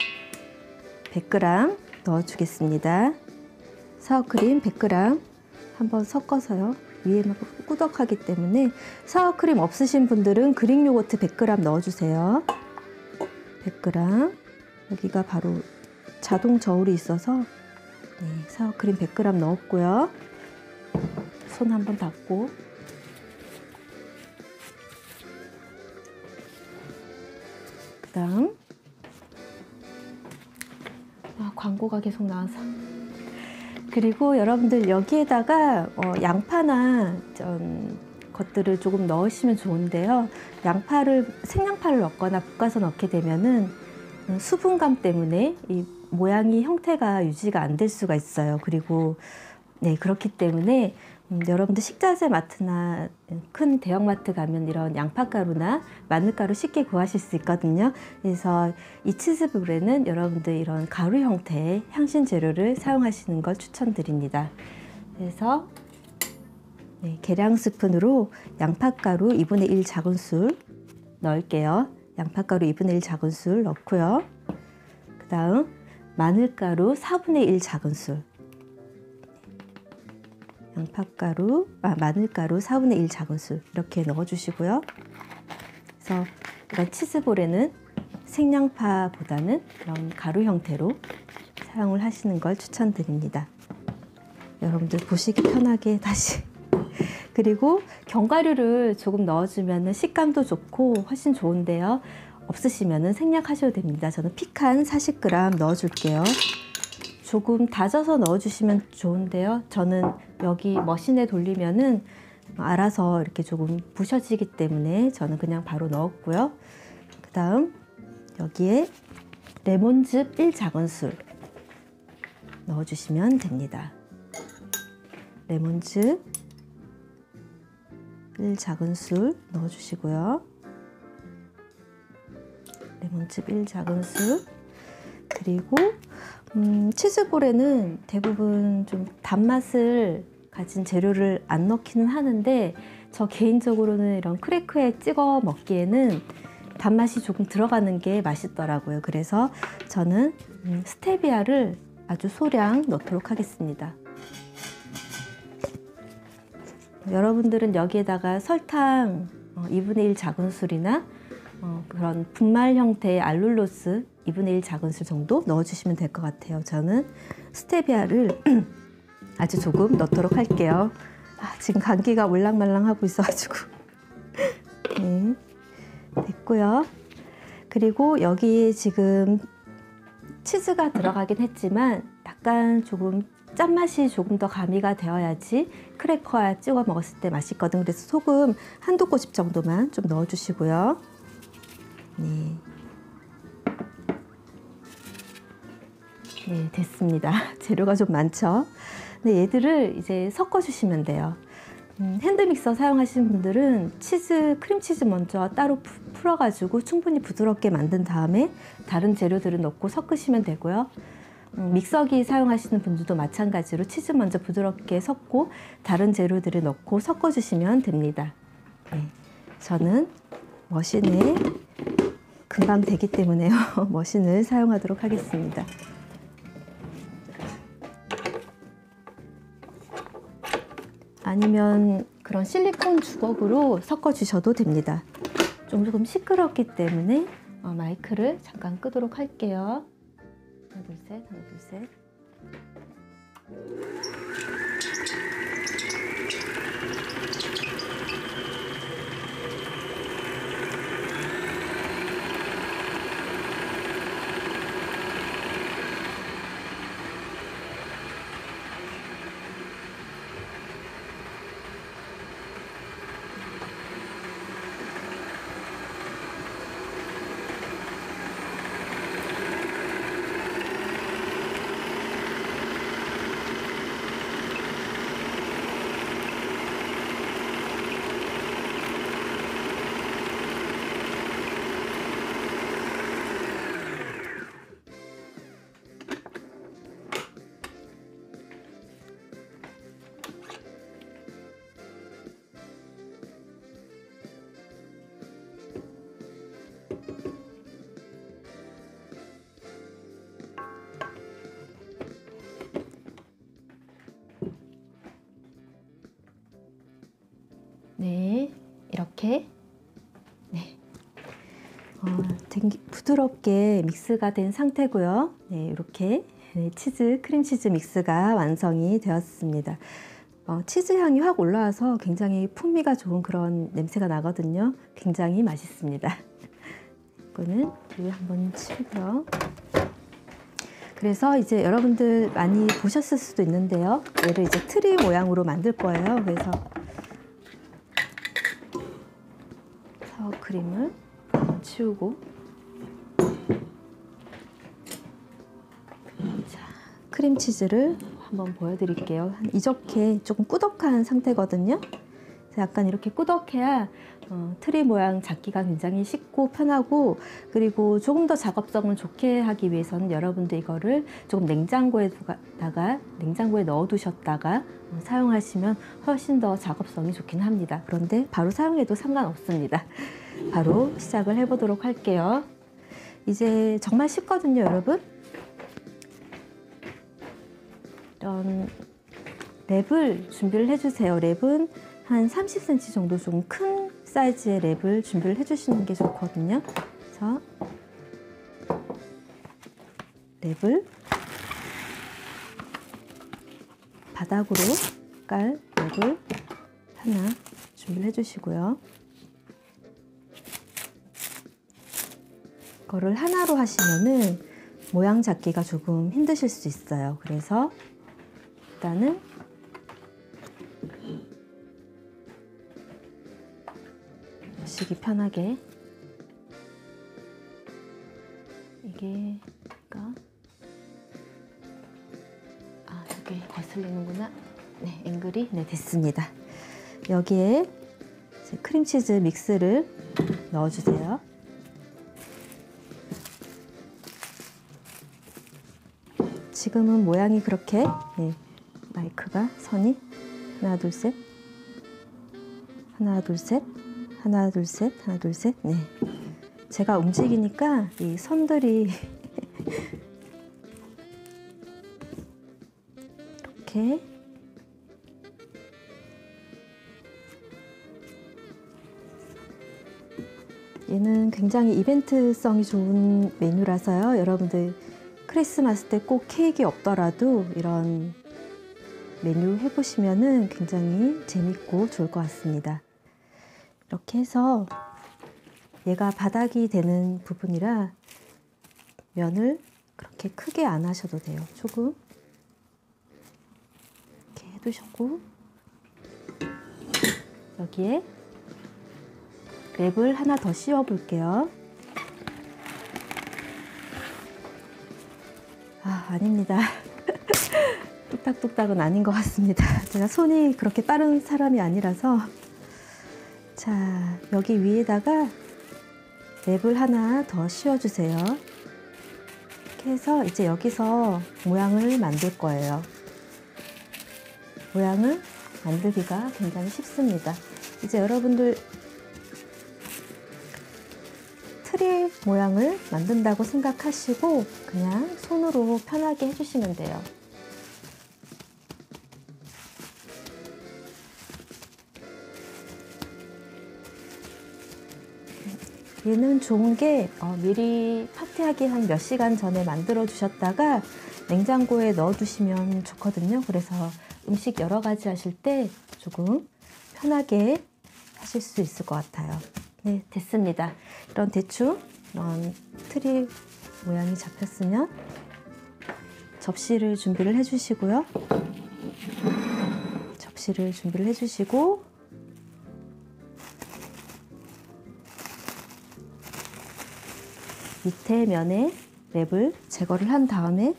100g 넣어주겠습니다. 사워크림 100g 한번 섞어서요. 위에만 꾸덕하기 때문에 사워크림 없으신 분들은 그릭 요거트 100g 넣어주세요. 100g 여기가 바로 자동 저울이 있어서 사워크림 100g 넣었고요. 손 한번 닦고 그 다음 광고가 계속 나와서 그리고 여러분들 여기에다가 양파나 것들을 조금 넣으시면 좋은데요. 생양파를 넣거나 볶아서 넣게 되면은 수분감 때문에 이 모양이 형태가 유지가 안 될 수가 있어요. 그리고 그렇기 때문에 여러분들 식자재 마트나 큰 대형마트 가면 이런 양파가루나 마늘가루 쉽게 구하실 수 있거든요. 그래서 이 치즈볼에는 여러분들 이런 가루 형태의 향신 재료를 사용하시는 걸 추천드립니다. 그래서 계량 스푼으로 양파가루 2분의 1 작은술 넣을게요. 양파가루 2분의 1 작은술 넣고요. 그 다음 마늘가루 4분의 1 작은술, 마늘가루 4분의 1 작은술 이렇게 넣어주시고요. 그래서 이런 치즈볼에는 생양파보다는 이런 가루 형태로 사용을 하시는 걸 추천드립니다. 여러분들 보시기 편하게 다시 그리고 견과류를 조금 넣어주면 식감도 좋고 훨씬 좋은데요. 없으시면 생략하셔도 됩니다. 저는 피칸 40g 넣어줄게요. 조금 다져서 넣어주시면 좋은데요. 저는 여기 머신에 돌리면은 알아서 이렇게 조금 부셔지기 때문에 저는 그냥 바로 넣었고요. 그 다음 여기에 레몬즙 1작은술 넣어주시면 됩니다. 레몬즙 1작은술 넣어주시고요. 레몬즙 1작은술 그리고 치즈볼에는 대부분 좀 단맛을 가진 재료를 안 넣기는 하는데 저 개인적으로는 이런 크래커에 찍어 먹기에는 단맛이 조금 들어가는 게 맛있더라고요. 그래서 저는 스테비아를 아주 소량 넣도록 하겠습니다. 여러분들은 여기에다가 설탕 2분의 1 작은술이나 그런 분말 형태의 알룰로스 2분의 1 작은술 정도 넣어주시면 될 것 같아요. 저는 스테비아를 아주 조금 넣도록 할게요. 지금 감기가 올랑말랑하고 있어가지고 네, 됐고요. 그리고 여기 지금 치즈가 들어가긴 했지만 약간 조금 짠맛이 조금 더 가미가 되어야지 크래커와 찍어 먹었을 때 맛있거든. 그래서 소금 한두 꼬집 정도만 좀 넣어주시고요. 네. 네, 됐습니다. 재료가 좀 많죠? 네, 얘들을 이제 섞어주시면 돼요. 핸드믹서 사용하시는 분들은 크림치즈 먼저 따로 풀어가지고 충분히 부드럽게 만든 다음에 다른 재료들을 넣고 섞으시면 되고요. 믹서기 사용하시는 분들도 마찬가지로 치즈 먼저 부드럽게 섞고 다른 재료들을 넣고 섞어주시면 됩니다. 네, 저는 머신에 금방 되기 때문에요. 머신을 사용하도록 하겠습니다. 아니면 그런 실리콘 주걱으로 섞어주셔도 됩니다. 조금 시끄럽기 때문에 마이크를 잠깐 끄도록 할게요. 하나, 둘, 셋, 하나, 둘, 셋. 네, 이렇게 네, 되게 부드럽게 믹스가 된 상태고요. 네, 이렇게 크림치즈 믹스가 완성이 되었습니다. 치즈 향이 확 올라와서 굉장히 풍미가 좋은 그런 냄새가 나거든요. 굉장히 맛있습니다. 이거는 불 한번 치고요. 그래서 이제 여러분들 많이 보셨을 수도 있는데요. 얘를 이제 트리 모양으로 만들 거예요. 그래서 사워크림을 치우고, 자, 크림치즈를 한번 보여드릴게요. 이렇게 조금 꾸덕한 상태거든요. 약간 이렇게 꾸덕해야 트리 모양 잡기가 굉장히 쉽고 편하고, 그리고 조금 더 작업성을 좋게 하기 위해서는 여러분들 이거를 조금 냉장고에 넣어두셨다가 사용하시면 훨씬 더 작업성이 좋긴 합니다. 그런데 바로 사용해도 상관없습니다. 바로 시작을 해보도록 할게요. 이제 정말 쉽거든요, 여러분. 이런 랩을 준비를 해주세요. 랩은 한 30cm 정도 좀 큰 사이즈의 랩을 준비를 해주시는 게 좋거든요. 그래서 랩을 바닥으로 깔 랩을 하나 준비를 해주시고요. 이거를 하나로 하시면은 모양 잡기가 조금 힘드실 수 있어요. 그래서 일단은 보시기 편하게, 이게 이게 거슬리는구나. 네, 앵글이 됐습니다. 여기에 이제 크림치즈 믹스를 넣어주세요. 지금은 모양이 그렇게 마이크가 선이 하나 둘 셋, 하나 둘 셋, 하나 둘 셋, 하나 둘 셋. 네, 제가 움직이니까 이 선들이 이렇게 얘는 굉장히 이벤트성이 좋은 메뉴라서요. 여러분들 크리스마스 때 꼭 케이크 없더라도 이런 메뉴 해보시면은 굉장히 재밌고 좋을 것 같습니다. 이렇게 해서 얘가 바닥이 되는 부분이라 면을 그렇게 크게 안 하셔도 돼요. 조금 이렇게 해두셨고, 여기에 랩을 하나 더 씌워 볼게요. 아닙니다. 뚝딱뚝딱은 아닌 것 같습니다. 제가 손이 그렇게 빠른 사람이 아니라서. 자, 여기 위에다가 랩을 하나 더 씌워주세요. 이렇게 해서 이제 여기서 모양을 만들 거예요. 모양을 만들기가 굉장히 쉽습니다. 이제 여러분들 트리 모양을 만든다고 생각하시고 그냥 손으로 편하게 해주시면 돼요. 얘는 좋은 게 미리 파티하기 한 몇 시간 전에 만들어 두셨다가 냉장고에 넣어 두시면 좋거든요. 그래서 음식 여러 가지 하실 때 조금 편하게 하실 수 있을 것 같아요. 네, 됐습니다. 이런 대충 이런 트리 모양이 잡혔으면 접시를 준비를 해주시고요. 접시를 준비를 해주시고, 밑에 면에 랩을 제거를 한 다음에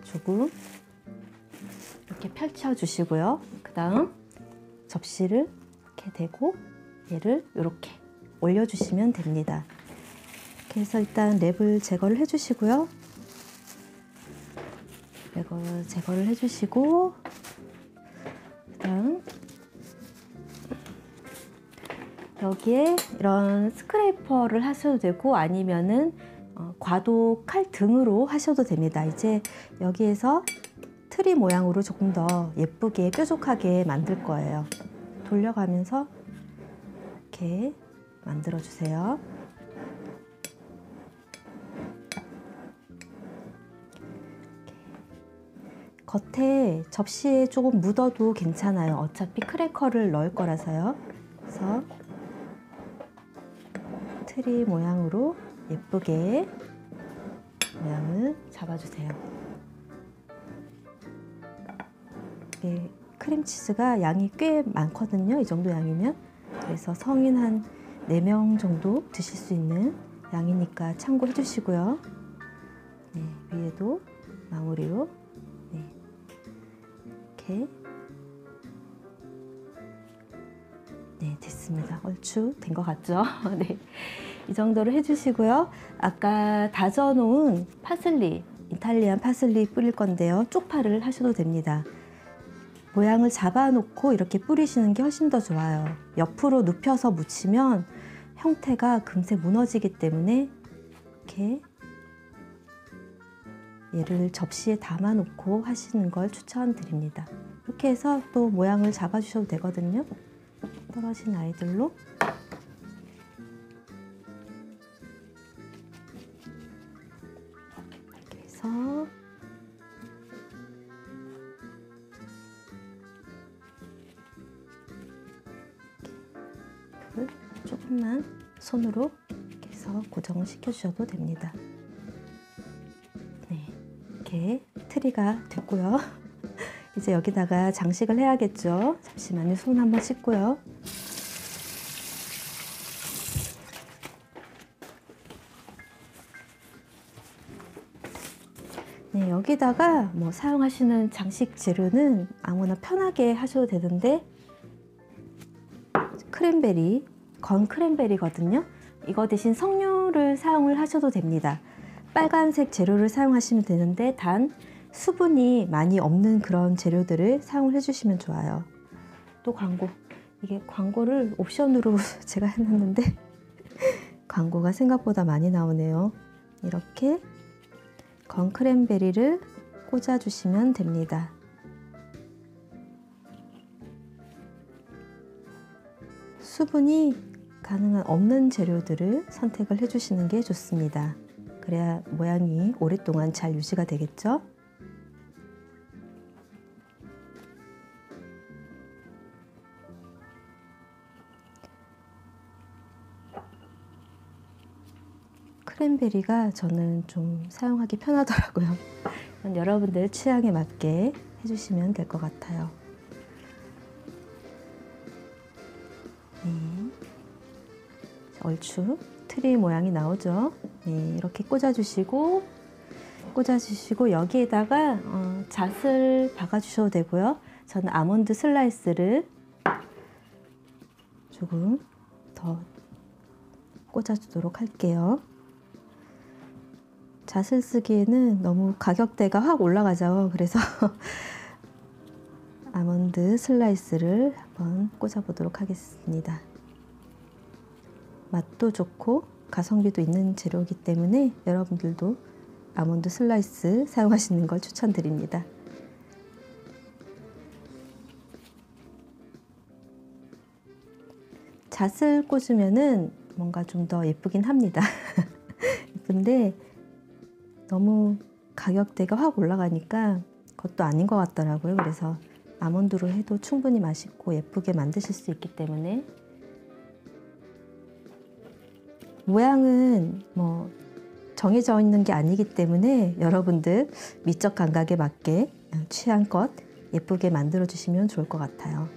조금 이렇게 펼쳐 주시고요. 그 다음 접시를 이렇게 대고 얘를 이렇게 올려주시면 됩니다. 이렇게 해서 일단 랩을 제거를 해주시고요. 제거를 해주시고, 그 다음 여기에 이런 스크래퍼를 하셔도 되고 아니면은 과도 칼 등으로 하셔도 됩니다. 이제 여기에서 트리 모양으로 조금 더 예쁘게 뾰족하게 만들 거예요. 돌려가면서 이렇게 만들어 주세요. 겉에 접시에 조금 묻어도 괜찮아요. 어차피 크래커를 넣을 거라서요. 그래서 트리 모양으로 예쁘게 모양을 잡아주세요. 네, 크림치즈가 양이 꽤 많거든요. 이 정도 양이면. 그래서 성인 한 4명 정도 드실 수 있는 양이니까 참고해 주시고요. 네, 위에도 마무리로 네, 이렇게 네, 됐습니다. 얼추 된 것 같죠? 네, 이 정도로 해주시고요. 아까 다져놓은 파슬리, 이탈리안 파슬리 뿌릴 건데요. 쪽파를 하셔도 됩니다. 모양을 잡아놓고 이렇게 뿌리시는 게 훨씬 더 좋아요. 옆으로 눕혀서 묻히면 형태가 금세 무너지기 때문에 이렇게 얘를 접시에 담아놓고 하시는 걸 추천드립니다. 이렇게 해서 또 모양을 잡아주셔도 되거든요. 떨어진 아이들로 이렇게 해서 이렇게 조금만 손으로 이렇게 해서 고정을 시켜주셔도 됩니다. 네, 이렇게 트리가 됐고요. 이제 여기다가 장식을 해야겠죠. 잠시만요. 손 한번 씻고요. 네, 여기다가 뭐 사용하시는 장식 재료는 아무나 편하게 하셔도 되는데, 크랜베리, 건 크랜베리거든요. 이거 대신 석류를 사용을 하셔도 됩니다. 빨간색 재료를 사용하시면 되는데 단 수분이 많이 없는 그런 재료들을 사용을 해주시면 좋아요. 또 광고, 이게 광고를 옵션으로 제가 해놨는데 광고가 생각보다 많이 나오네요. 이렇게 건 크랜베리를 꽂아주시면 됩니다. 수분이 가능한 없는 재료들을 선택을 해주시는 게 좋습니다. 그래야 모양이 오랫동안 잘 유지가 되겠죠? 크랜베리가 저는 좀 사용하기 편하더라고요. 여러분들 취향에 맞게 해주시면 될 것 같아요. 네. 얼추 트리 모양이 나오죠. 네, 이렇게 꽂아주시고 여기에다가 잣을 박아주셔도 되고요. 저는 아몬드 슬라이스를 조금 더 꽂아주도록 할게요. 잣을 쓰기에는 너무 가격대가 확 올라가죠. 그래서 아몬드 슬라이스를 한번 꽂아보도록 하겠습니다. 맛도 좋고 가성비도 있는 재료이기 때문에 여러분들도 아몬드 슬라이스 사용하시는 걸 추천드립니다. 잣을 꽂으면은 뭔가 좀 더 예쁘긴 합니다. 예쁜데 너무 가격대가 확 올라가니까 그것도 아닌 것 같더라고요. 그래서 아몬드로 해도 충분히 맛있고 예쁘게 만드실 수 있기 때문에 모양은 뭐 정해져 있는 게 아니기 때문에 여러분들 미적 감각에 맞게 취향껏 예쁘게 만들어 주시면 좋을 것 같아요.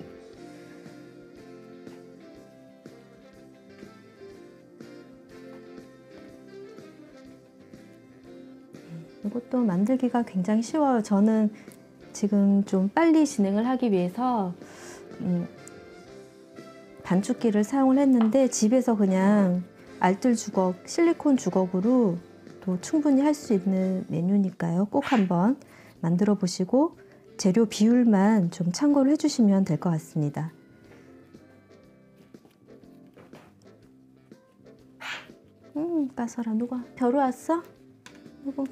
이것도 만들기가 굉장히 쉬워요. 저는 지금 좀 빨리 진행을 하기 위해서 반죽기를 사용을 했는데 집에서 그냥 알뜰 주걱, 실리콘 주걱으로 또 충분히 할 수 있는 메뉴니까요. 꼭 한번 만들어 보시고 재료 비율만 좀 참고를 해주시면 될 것 같습니다. 까설아, 누가 벼루 왔어? 누구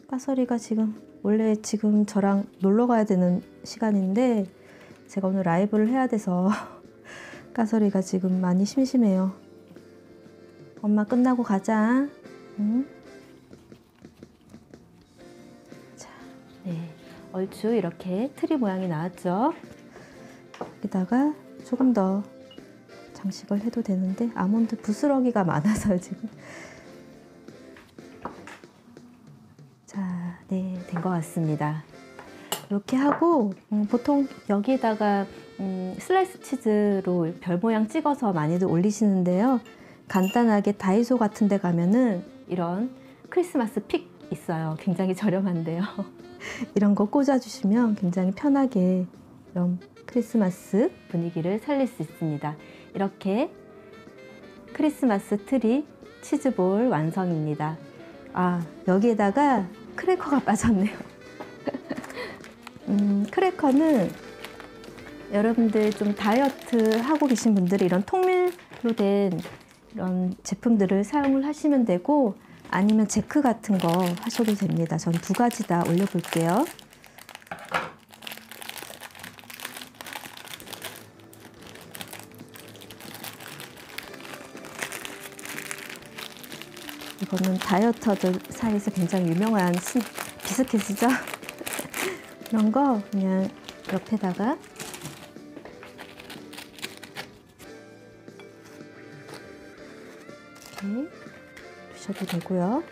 까설이가 원래 지금 저랑 놀러 가야 되는 시간인데 제가 오늘 라이브를 해야 돼서 까설이가 지금 많이 심심해요. 엄마 끝나고 가자. 응? 자, 네, 얼추 이렇게 트리 모양이 나왔죠. 여기다가 조금 더 장식을 해도 되는데 아몬드 부스러기가 많아서요 지금. 자, 네, 된 것 같습니다. 이렇게 하고 보통 여기에다가 슬라이스 치즈로 별 모양 찍어서 많이들 올리시는데요. 간단하게 다이소 같은 데 가면은 이런 크리스마스 픽 있어요. 굉장히 저렴한데요. 이런 거 꽂아주시면 굉장히 편하게 이런 크리스마스 분위기를 살릴 수 있습니다. 이렇게 크리스마스 트리 치즈볼 완성입니다. 아, 여기에다가 크래커가 빠졌네요. 크래커는 여러분들 좀 다이어트 하고 계신 분들이 이런 통밀로 된 이런 제품들을 사용을 하시면 되고 아니면 제크 같은 거 하셔도 됩니다. 전 두 가지 다 올려볼게요. 이거는 다이어터들 사이에서 굉장히 유명한 비스킷이죠. 이런 거 그냥 옆에다가 이렇게 두셔도 되고요.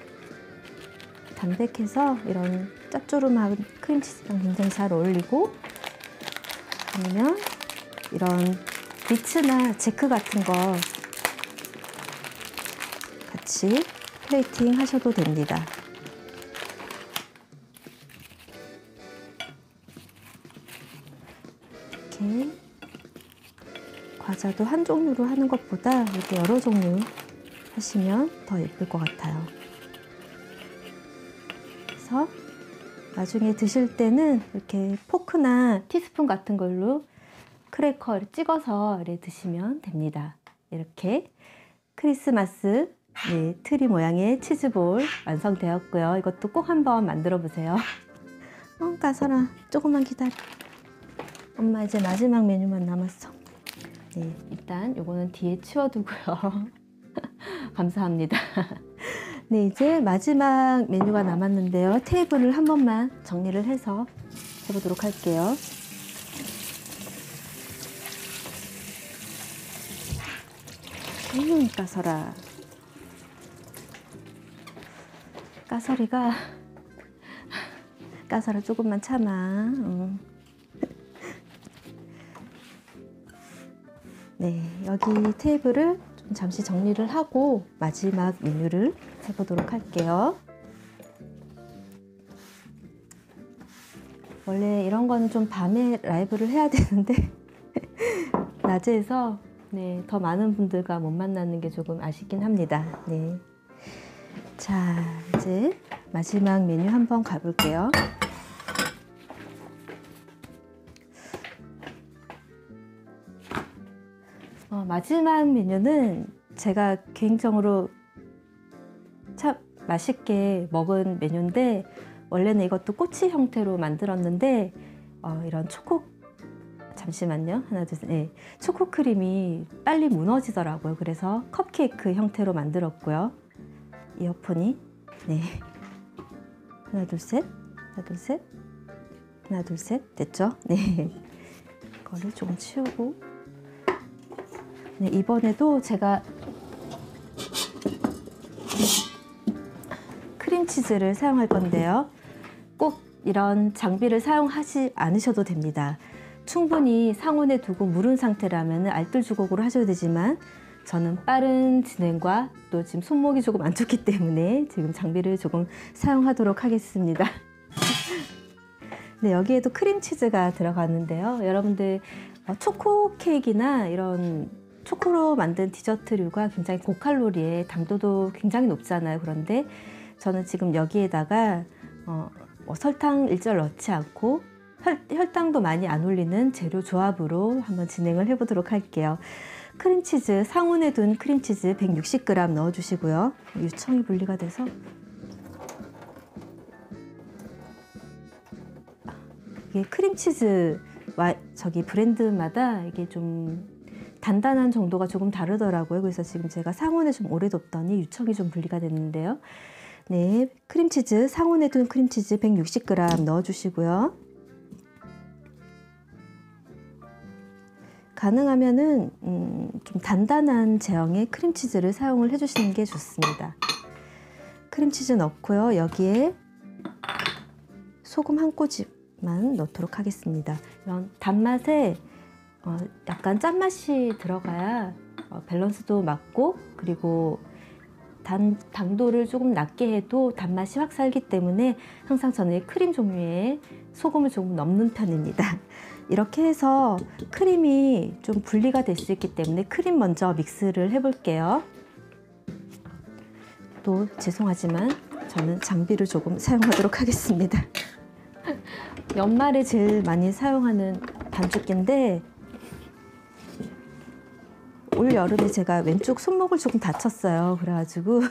담백해서 이런 짭조름한 크림치즈랑 굉장히 잘 어울리고 아니면 이런 비츠나 제크 같은 거 같이 플레이팅 하셔도 됩니다. 이렇게 과자도 한 종류로 하는 것보다 이렇게 여러 종류 하시면 더 예쁠 것 같아요. 그래서 나중에 드실 때는 이렇게 포크나 티스푼 같은 걸로 크래커를 찍어서 이렇게 드시면 됩니다. 이렇게 크리스마스 트리 모양의 치즈볼 완성되었고요. 이것도 꼭 한번 만들어 보세요. 까설아, 조금만 기다려. 엄마 이제 마지막 메뉴만 남았어. 네, 일단 요거는 뒤에 치워두고요. 감사합니다. 네, 이제 마지막 메뉴가 남았는데요. 테이블을 한 번만 정리를 해서 해보도록 할게요. 까설아. 까설아 조금만 참아. 네, 여기 테이블을 좀 잠시 정리를 하고 마지막 메뉴를 해보도록 할게요. 원래 이런 건 좀 밤에 라이브를 해야 되는데 낮에 해서 네, 더 많은 분들과 못 만나는 게 조금 아쉽긴 합니다. 네. 자, 이제 마지막 메뉴 한번 가볼게요. 마지막 메뉴는 제가 개인적으로 참 맛있게 먹은 메뉴인데, 원래는 이것도 꼬치 형태로 만들었는데 이런 잠시만요. 하나, 둘, 셋. 네. 초코 크림이 빨리 무너지더라고요. 그래서 컵케이크 형태로 만들었고요. 이어폰이 네. 하나, 둘, 셋. 하나, 둘, 셋. 하나, 둘, 셋. 됐죠? 네. 이거를 조금 치우고. 네, 이번에도 제가 크림치즈를 사용할 건데요. 꼭 이런 장비를 사용하지 않으셔도 됩니다. 충분히 상온에 두고 무른 상태라면 알뜰주걱으로 하셔도 되지만, 저는 빠른 진행과 또 지금 손목이 조금 안 좋기 때문에 지금 장비를 조금 사용하도록 하겠습니다. 네, 여기에도 크림치즈가 들어갔는데요. 여러분들 초코 케이크나 이런 초코로 만든 디저트류가 굉장히 고칼로리에 당도도 굉장히 높잖아요. 그런데 저는 지금 여기에다가 설탕 일절 넣지 않고 혈당도 많이 안 올리는 재료 조합으로 한번 진행을 해보도록 할게요. 크림치즈, 상온에 둔 크림치즈 160g 넣어주시고요. 유청이 분리가 돼서 이게 크림치즈와 브랜드마다 이게 좀 단단한 정도가 조금 다르더라고요. 그래서 지금 제가 상온에 좀 오래 뒀더니 유청이 좀 분리가 됐는데요. 네, 크림치즈, 상온에 둔 크림치즈 160g 넣어주시고요. 가능하면은 좀 단단한 제형의 크림치즈를 사용을 해주시는 게 좋습니다. 크림치즈 넣고요. 여기에 소금 한 꼬집만 넣도록 하겠습니다. 이런 단맛에 약간 짠맛이 들어가야 밸런스도 맞고, 그리고 당도를 조금 낮게 해도 단맛이 확 살기 때문에 항상 저는 크림 종류에 소금을 조금 넣는 편입니다. 이렇게 해서 크림이 좀 분리가 될 수 있기 때문에 크림 먼저 믹스를 해볼게요. 또 죄송하지만 저는 장비를 조금 사용하도록 하겠습니다. 연말에 제일 많이 사용하는 반죽기인데, 올 여름에 제가 왼쪽 손목을 조금 다쳤어요. 그래가지고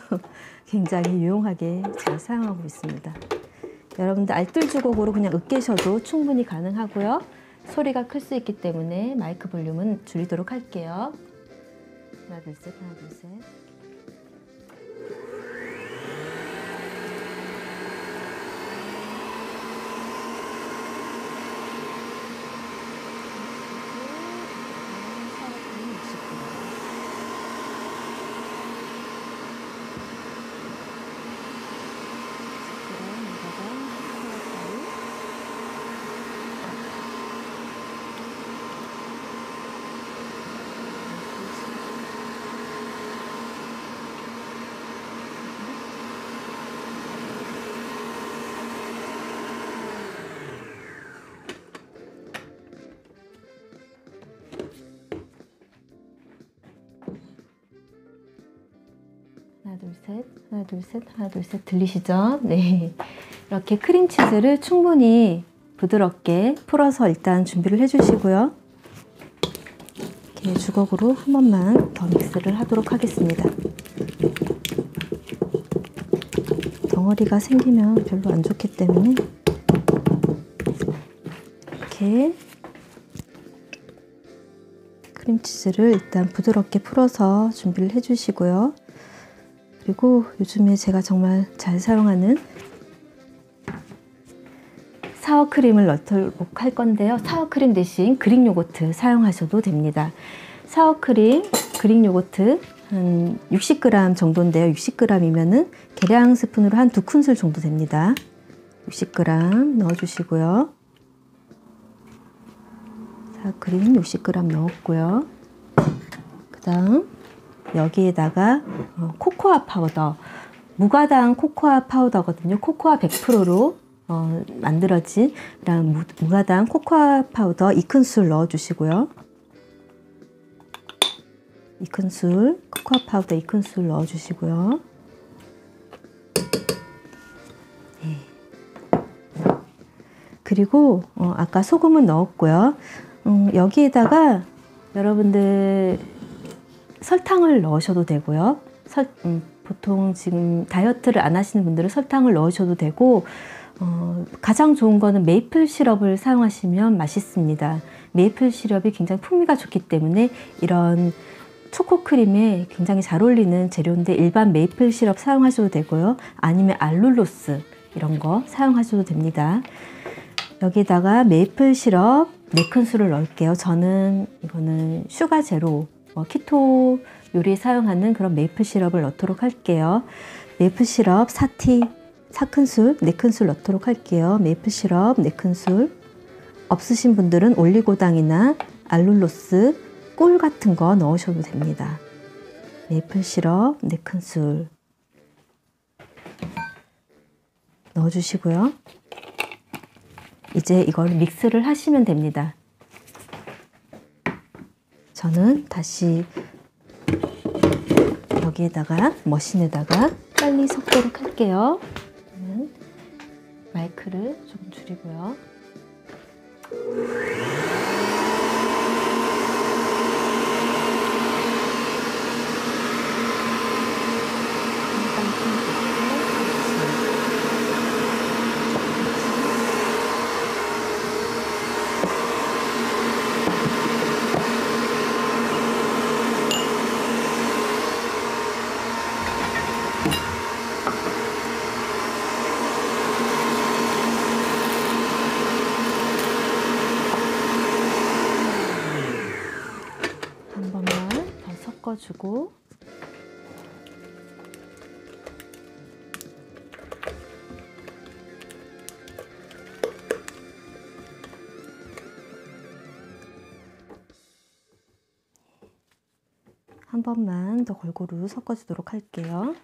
굉장히 유용하게 잘 사용하고 있습니다. 여러분들 알뜰주걱으로 그냥 으깨셔도 충분히 가능하고요. 소리가 클 수 있기 때문에 마이크 볼륨은 줄이도록 할게요. 하나, 둘, 셋, 하나, 둘, 셋. 하나, 둘, 셋, 하나, 둘, 셋, 하나, 둘, 셋. 들리시죠? 네. 이렇게 크림치즈를 충분히 부드럽게 풀어서 일단 준비를 해주시고요. 이렇게 주걱으로 한 번만 더 믹스를 하도록 하겠습니다. 덩어리가 생기면 별로 안 좋기 때문에 이렇게 크림치즈를 일단 부드럽게 풀어서 준비를 해주시고요. 그리고 요즘에 제가 정말 잘 사용하는 사워크림을 넣도록 할 건데요. 사워크림 대신 그릭 요거트 사용하셔도 됩니다. 사워크림, 그릭 요거트 한 60g 정도인데요. 60g이면은 계량 스푼으로 한 2큰술 정도 됩니다. 60g 넣어주시고요. 사크림 60g 넣었고요. 그 다음 여기에다가 코코아 파우더, 무가당 코코아 파우더거든요. 코코아 100%로 만들어진 이런 무가당 코코아 파우더 2큰술 넣어주시고요. 2큰술 코코아 파우더 2큰술 넣어주시고요. 네. 그리고 아까 소금은 넣었고요. 여기에다가 여러분들 설탕을 넣으셔도 되고요. 보통 지금 다이어트를 안 하시는 분들은 설탕을 넣으셔도 되고, 가장 좋은 거는 메이플 시럽을 사용하시면 맛있습니다. 메이플 시럽이 굉장히 풍미가 좋기 때문에 이런 초코크림에 굉장히 잘 어울리는 재료인데, 일반 메이플 시럽 사용하셔도 되고요. 아니면 알룰로스 이런 거 사용하셔도 됩니다. 여기다가 메이플 시럽 4큰술을 넣을게요. 저는 이거는 슈가 제로, 키토 요리에 사용하는 그런 메이플 시럽을 넣도록 할게요. 메이플 시럽 4큰술, 4큰술 넣도록 할게요. 메이플 시럽 4큰술. 없으신 분들은 올리고당이나 알룰로스, 꿀 같은 거 넣으셔도 됩니다. 메이플 시럽 4큰술 넣어주시고요. 이제 이걸 믹스를 하시면 됩니다. 저는 다시 여기에다가 머신에다가 빨리 섞도록 할게요. 마이크를 좀 줄이고요. 섞어주고, 한 번만 더 골고루 섞어주도록 할게요.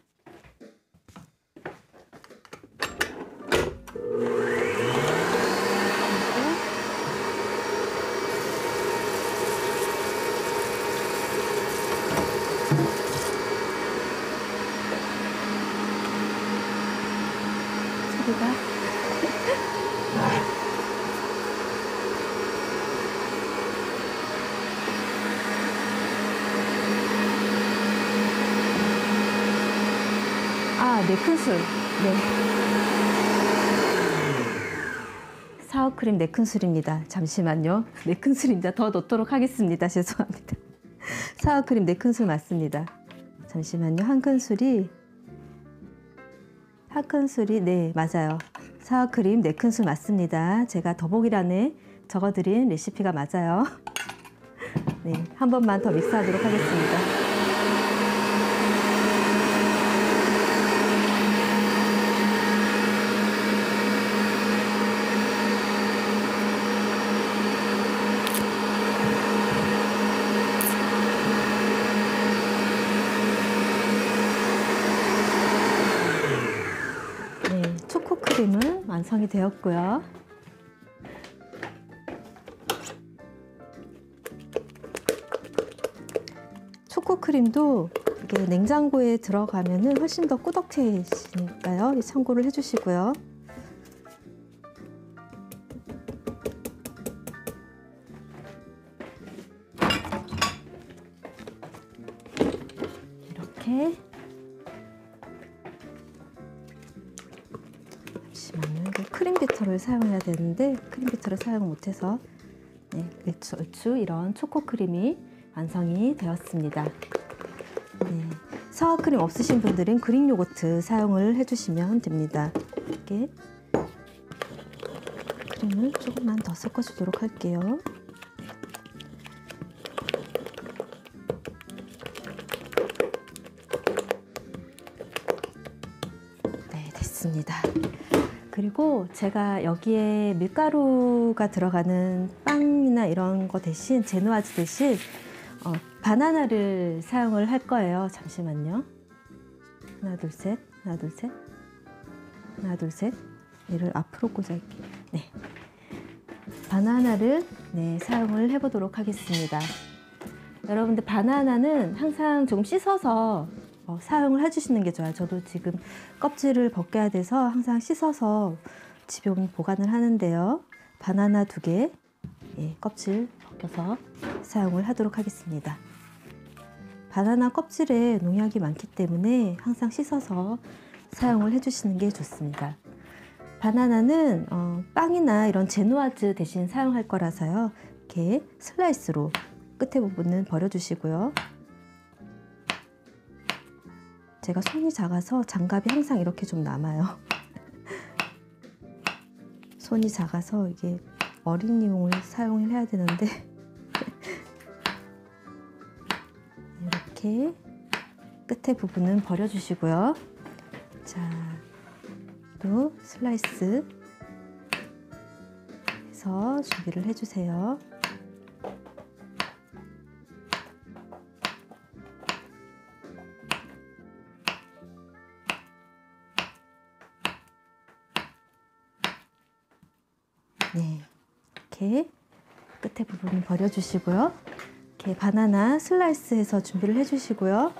아, 4큰술. 네. 사워크림 4큰술입니다. 잠시만요. 4큰술입니다. 더 넣도록 하겠습니다. 죄송합니다. 사워크림 4큰술 맞습니다. 잠시만요. 한 큰술이, 네, 맞아요. 사워크림 4큰술 맞습니다. 제가 더보기란에 적어드린 레시피가 맞아요. 네, 한 번만 더 믹스하도록 하겠습니다. 초코크림은 완성이 되었고요. 초코크림도 이게 냉장고에 들어가면은 훨씬 더 꾸덕해지니까요. 참고를 해주시고요. 이렇게. 잠시만요. 크림 비터를 사용해야 되는데 크림 비터를 사용 못해서, 네, 얼추 이런 초코크림이 완성이 되었습니다. 네, 사워크림 없으신 분들은 그릭 요거트 사용을 해주시면 됩니다. 이렇게 크림을 조금만 더 섞어주도록 할게요. 됐습니다. 그리고 제가 여기에 밀가루가 들어가는 빵이나 이런 거 대신, 제누아즈 대신 바나나를 사용을 할 거예요. 잠시만요. 하나, 둘, 셋. 하나, 둘, 셋. 하나, 둘, 셋. 얘를 앞으로 꽂을게요. 네. 바나나를 사용을 해보도록 하겠습니다. 여러분들 바나나는 항상 조금 씻어서 사용을 해주시는 게 좋아요. 저도 지금 껍질을 벗겨야 돼서 항상 씻어서 집에 오면 보관을 하는데요. 바나나 2개 껍질 벗겨서 사용을 하도록 하겠습니다. 바나나 껍질에 농약이 많기 때문에 항상 씻어서 사용을 해주시는 게 좋습니다. 바나나는 빵이나 이런 제누아즈 대신 사용할 거라서요. 이렇게 슬라이스로 끝에 부분은 버려주시고요. 제가 손이 작아서 장갑이 항상 이렇게 좀 남아요. 손이 작아서 이게 어린이용을 사용을 해야 되는데 이렇게 끝에 부분은 버려주시고요. 자, 또 슬라이스 해서 준비를 해주세요. 네, 이렇게 끝에 부분 버려주시고요. 이렇게 바나나 슬라이스 해서 준비를 해주시고요.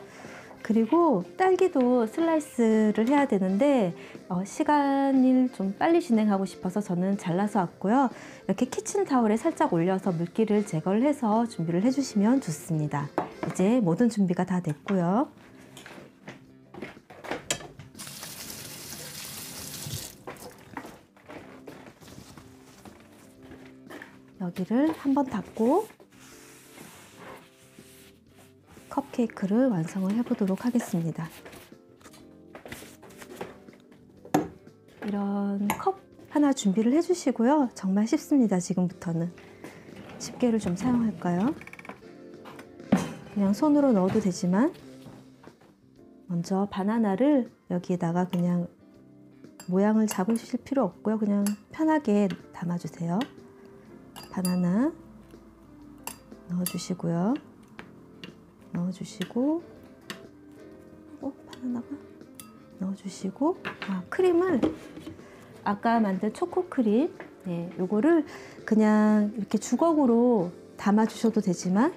그리고 딸기도 슬라이스를 해야 되는데 시간을 좀 빨리 진행하고 싶어서 저는 잘라서 왔고요. 이렇게 키친타올에 살짝 올려서 물기를 제거를 해서 준비를 해주시면 좋습니다. 이제 모든 준비가 다 됐고요. 여기를 한번 닫고 컵케이크를 완성을 해보도록 하겠습니다. 이런 컵 하나 준비를 해주시고요. 정말 쉽습니다. 지금부터는 집게를 좀 사용할까요? 그냥 손으로 넣어도 되지만 먼저 바나나를 여기에다가 그냥 모양을 잡으실 필요 없고요. 그냥 편하게 담아주세요. 바나나 넣어주시고요. 넣어주시고 바나나가 넣어주시고 크림을 아까 만든 초코크림 요거를 그냥 이렇게 주걱으로 담아주셔도 되지만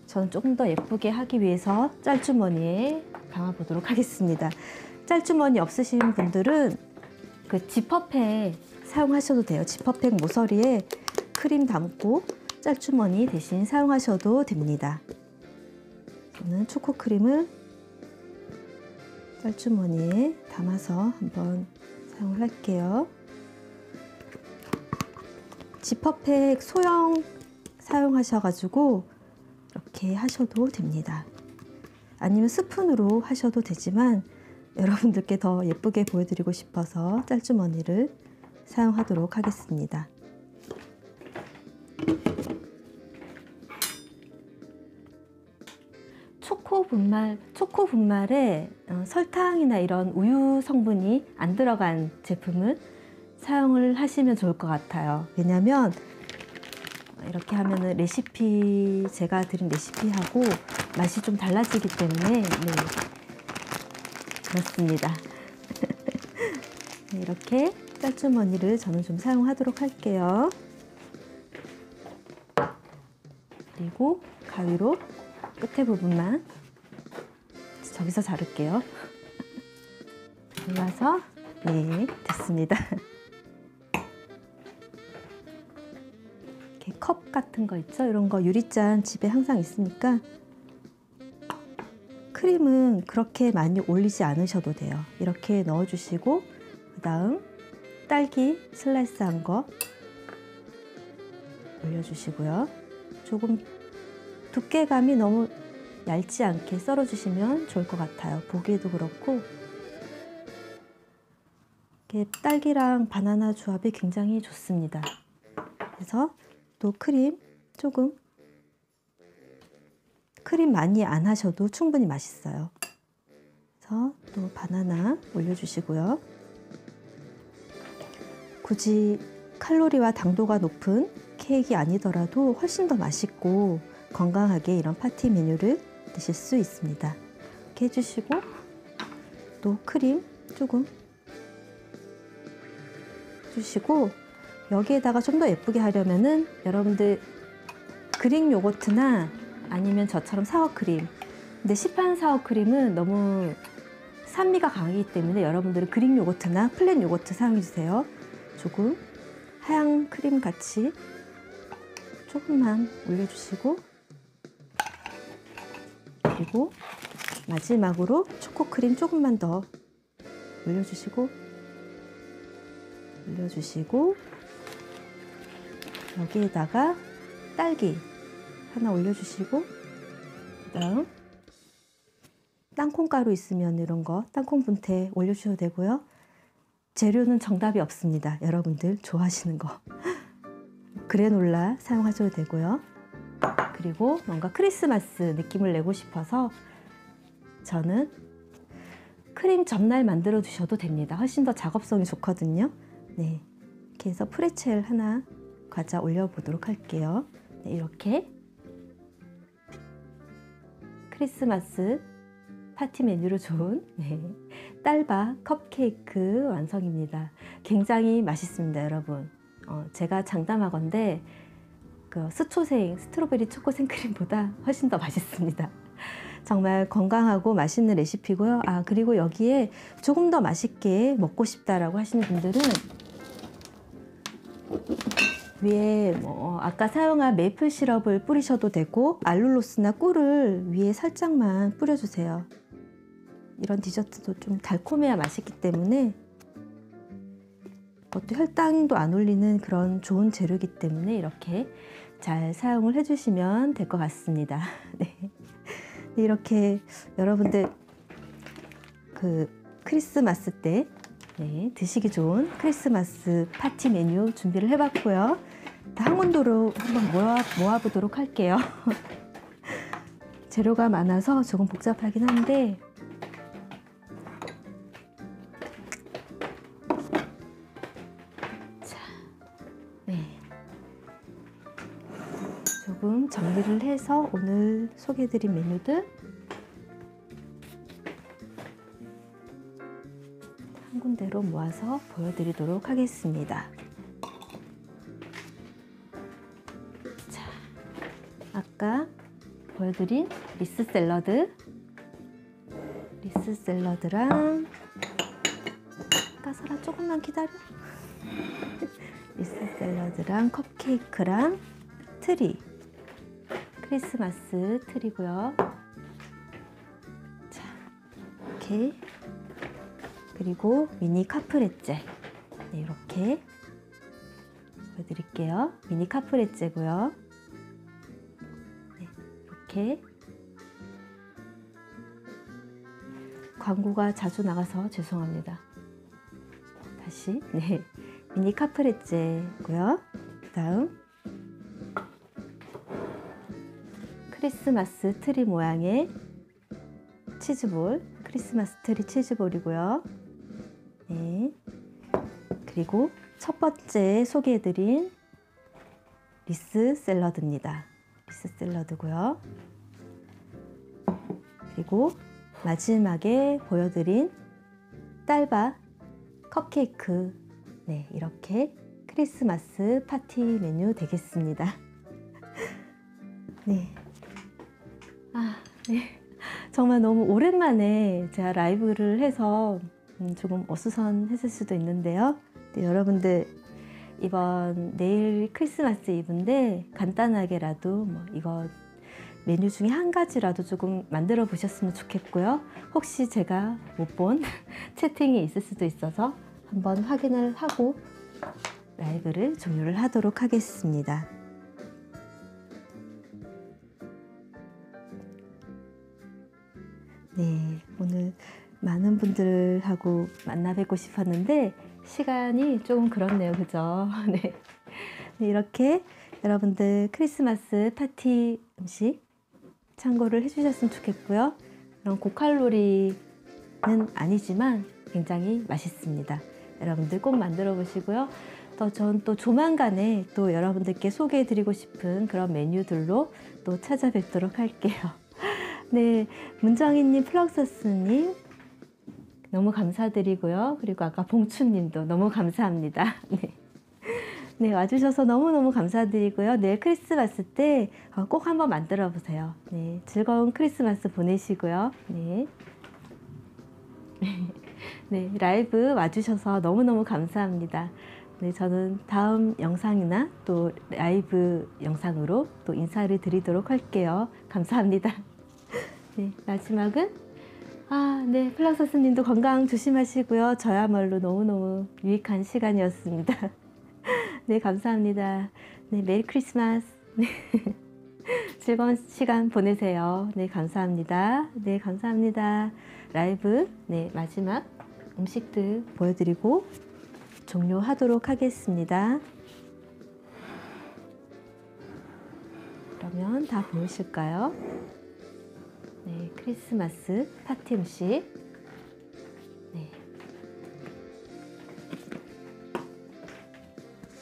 저는 조금 더 예쁘게 하기 위해서 짤주머니에 담아보도록 하겠습니다. 짤주머니 없으신 분들은 그 지퍼팩 사용하셔도 돼요. 지퍼팩 모서리에 크림 담고 짤주머니 대신 사용하셔도 됩니다. 저는 초코크림을 짤주머니에 담아서 한번 사용을 할게요. 지퍼팩 소형 사용하셔가지고 이렇게 하셔도 됩니다. 아니면 스푼으로 하셔도 되지만 여러분들께 더 예쁘게 보여드리고 싶어서 짤주머니를 사용하도록 하겠습니다. 초코 분말에 설탕이나 이런 우유 성분이 안 들어간 제품을 사용을 하시면 좋을 것 같아요. 왜냐면 이렇게 하면은 레시피, 제가 드린 레시피하고 맛이 좀 달라지기 때문에 그렇습니다. 이렇게 짤주머니를 저는 좀 사용하도록 할게요. 그리고 가위로 끝에 부분만 저기서 자를게요. 잘라서 됐습니다. 이렇게 컵 같은 거 있죠? 이런 거 유리잔 집에 항상 있으니까 크림은 그렇게 많이 올리지 않으셔도 돼요. 이렇게 넣어주시고 그 다음 딸기 슬라이스한 거 올려주시고요. 조금 두께감이 너무 얇지 않게 썰어주시면 좋을 것 같아요. 보기에도 그렇고 이렇게 딸기랑 바나나 조합이 굉장히 좋습니다. 그래서 또 크림 조금, 크림 많이 안 하셔도 충분히 맛있어요. 그래서 또 바나나 올려주시고요. 굳이 칼로리와 당도가 높은 케이크 아니더라도 훨씬 더 맛있고 건강하게 이런 파티 메뉴를 드실 수 있습니다. 이렇게 해주시고 또 크림 조금 주시고 여기에다가 좀 더 예쁘게 하려면은 여러분들 그릭 요거트나 아니면 저처럼 사워크림, 근데 시판 사워크림은 너무 산미가 강하기 때문에 여러분들은 그릭 요거트나 플랫 요거트 사용해 주세요. 조금 하얀 크림 같이 조금만 올려주시고, 그리고 마지막으로 초코크림 조금만 더 올려주시고 여기에다가 딸기 하나 올려주시고, 그 다음 땅콩가루 있으면 이런 거 땅콩 분태 올려주셔도 되고요. 재료는 정답이 없습니다. 여러분들 좋아하시는 거 그래놀라 사용하셔도 되고요. 그리고 뭔가 크리스마스 느낌을 내고 싶어서 저는 크림 전날 만들어 두셔도 됩니다. 훨씬 더 작업성이 좋거든요. 네, 이렇게 해서 프레첼 하나 과자 올려보도록 할게요. 네, 이렇게 크리스마스 파티 메뉴로 좋은 딸바 컵케이크 완성입니다. 굉장히 맛있습니다, 여러분. 제가 장담하건대 그 스초생 스트로베리 초코 생크림보다 훨씬 더 맛있습니다. 정말 건강하고 맛있는 레시피고요. 그리고 여기에 조금 더 맛있게 먹고 싶다라고 하시는 분들은 위에 아까 사용한 메이플 시럽을 뿌리셔도 되고 알룰로스나 꿀을 위에 살짝만 뿌려주세요. 이런 디저트도 좀 달콤해야 맛있기 때문에, 그것도 혈당도 안 올리는 그런 좋은 재료이기 때문에 이렇게 잘 사용을 해주시면 될 것 같습니다. 네. 이렇게 여러분들 그 크리스마스 때 드시기 좋은 크리스마스 파티 메뉴 준비를 해봤고요. 한군데로 한번 모아보도록 할게요. 재료가 많아서 조금 복잡하긴 한데 조금 정리를 해서 오늘 소개해드린 메뉴들 한 군데로 모아서 보여드리도록 하겠습니다. 자, 아까 보여드린 리스 샐러드랑 까서라 조금만 기다려. 리스 샐러드랑 컵케이크랑 트리, 크리스마스 트리고요. 자, 이렇게. 그리고 미니 카프레제, 이렇게 보여드릴게요. 미니 카프레제고요. 이렇게 광고가 자주 나가서 죄송합니다. 다시 미니 카프레제고요. 그 다음 크리스마스 트리 모양의 치즈볼, 크리스마스 트리 치즈볼이고요. 네. 그리고 첫 번째 소개해드린 리스 샐러드입니다. 리스 샐러드고요. 그리고 마지막에 보여드린 딸바 컵케이크, 이렇게 크리스마스 파티 메뉴 되겠습니다. 네. 정말 너무 오랜만에 제가 라이브를 해서 조금 어수선했을 수도 있는데요. 여러분들 이번 내일 크리스마스 이브인데 간단하게라도 이거 메뉴 중에 한 가지라도 조금 만들어 보셨으면 좋겠고요. 혹시 제가 못 본 채팅이 있을 수도 있어서 한번 확인을 하고 라이브를 종료를 하도록 하겠습니다. 네, 오늘 많은 분들하고 만나 뵙고 싶었는데 시간이 조금 그렇네요, 그죠? 네. 이렇게 여러분들 크리스마스 파티 음식 참고를 해주셨으면 좋겠고요. 이런 고칼로리는 아니지만 굉장히 맛있습니다. 여러분들 꼭 만들어 보시고요. 전 또 조만간에 또 여러분들께 소개해 드리고 싶은 그런 메뉴들로 또 찾아뵙도록 할게요. 네, 문정희님, 플럭서스님 너무 감사드리고요. 그리고 아까 봉춘님도 너무 감사합니다. 네. 네, 와주셔서 너무너무 감사드리고요. 내일 크리스마스 때 꼭 한번 만들어 보세요. 네, 즐거운 크리스마스 보내시고요. 네. 네, 라이브 와주셔서 너무너무 감사합니다. 네, 저는 다음 영상이나 또 라이브 영상으로 또 인사를 드리도록 할게요. 감사합니다. 네, 마지막은 네, 플랑서스님도 건강 조심하시고요. 저야말로 너무너무 유익한 시간이었습니다. 네, 감사합니다. 네, 메리 크리스마스. 네. 즐거운 시간 보내세요. 네, 감사합니다. 네, 감사합니다. 라이브, 네, 마지막 음식들 보여드리고 종료하도록 하겠습니다. 그러면 다 보이실까요? 네, 크리스마스 파티 음식. 네.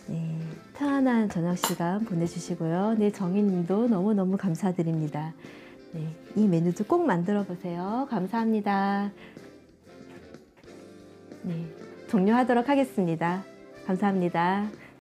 네, 편안한 저녁 시간 보내주시고요. 네, 정희님도 너무너무 감사드립니다. 네, 이 메뉴도 꼭 만들어 보세요. 감사합니다. 네, 종료하도록 하겠습니다. 감사합니다.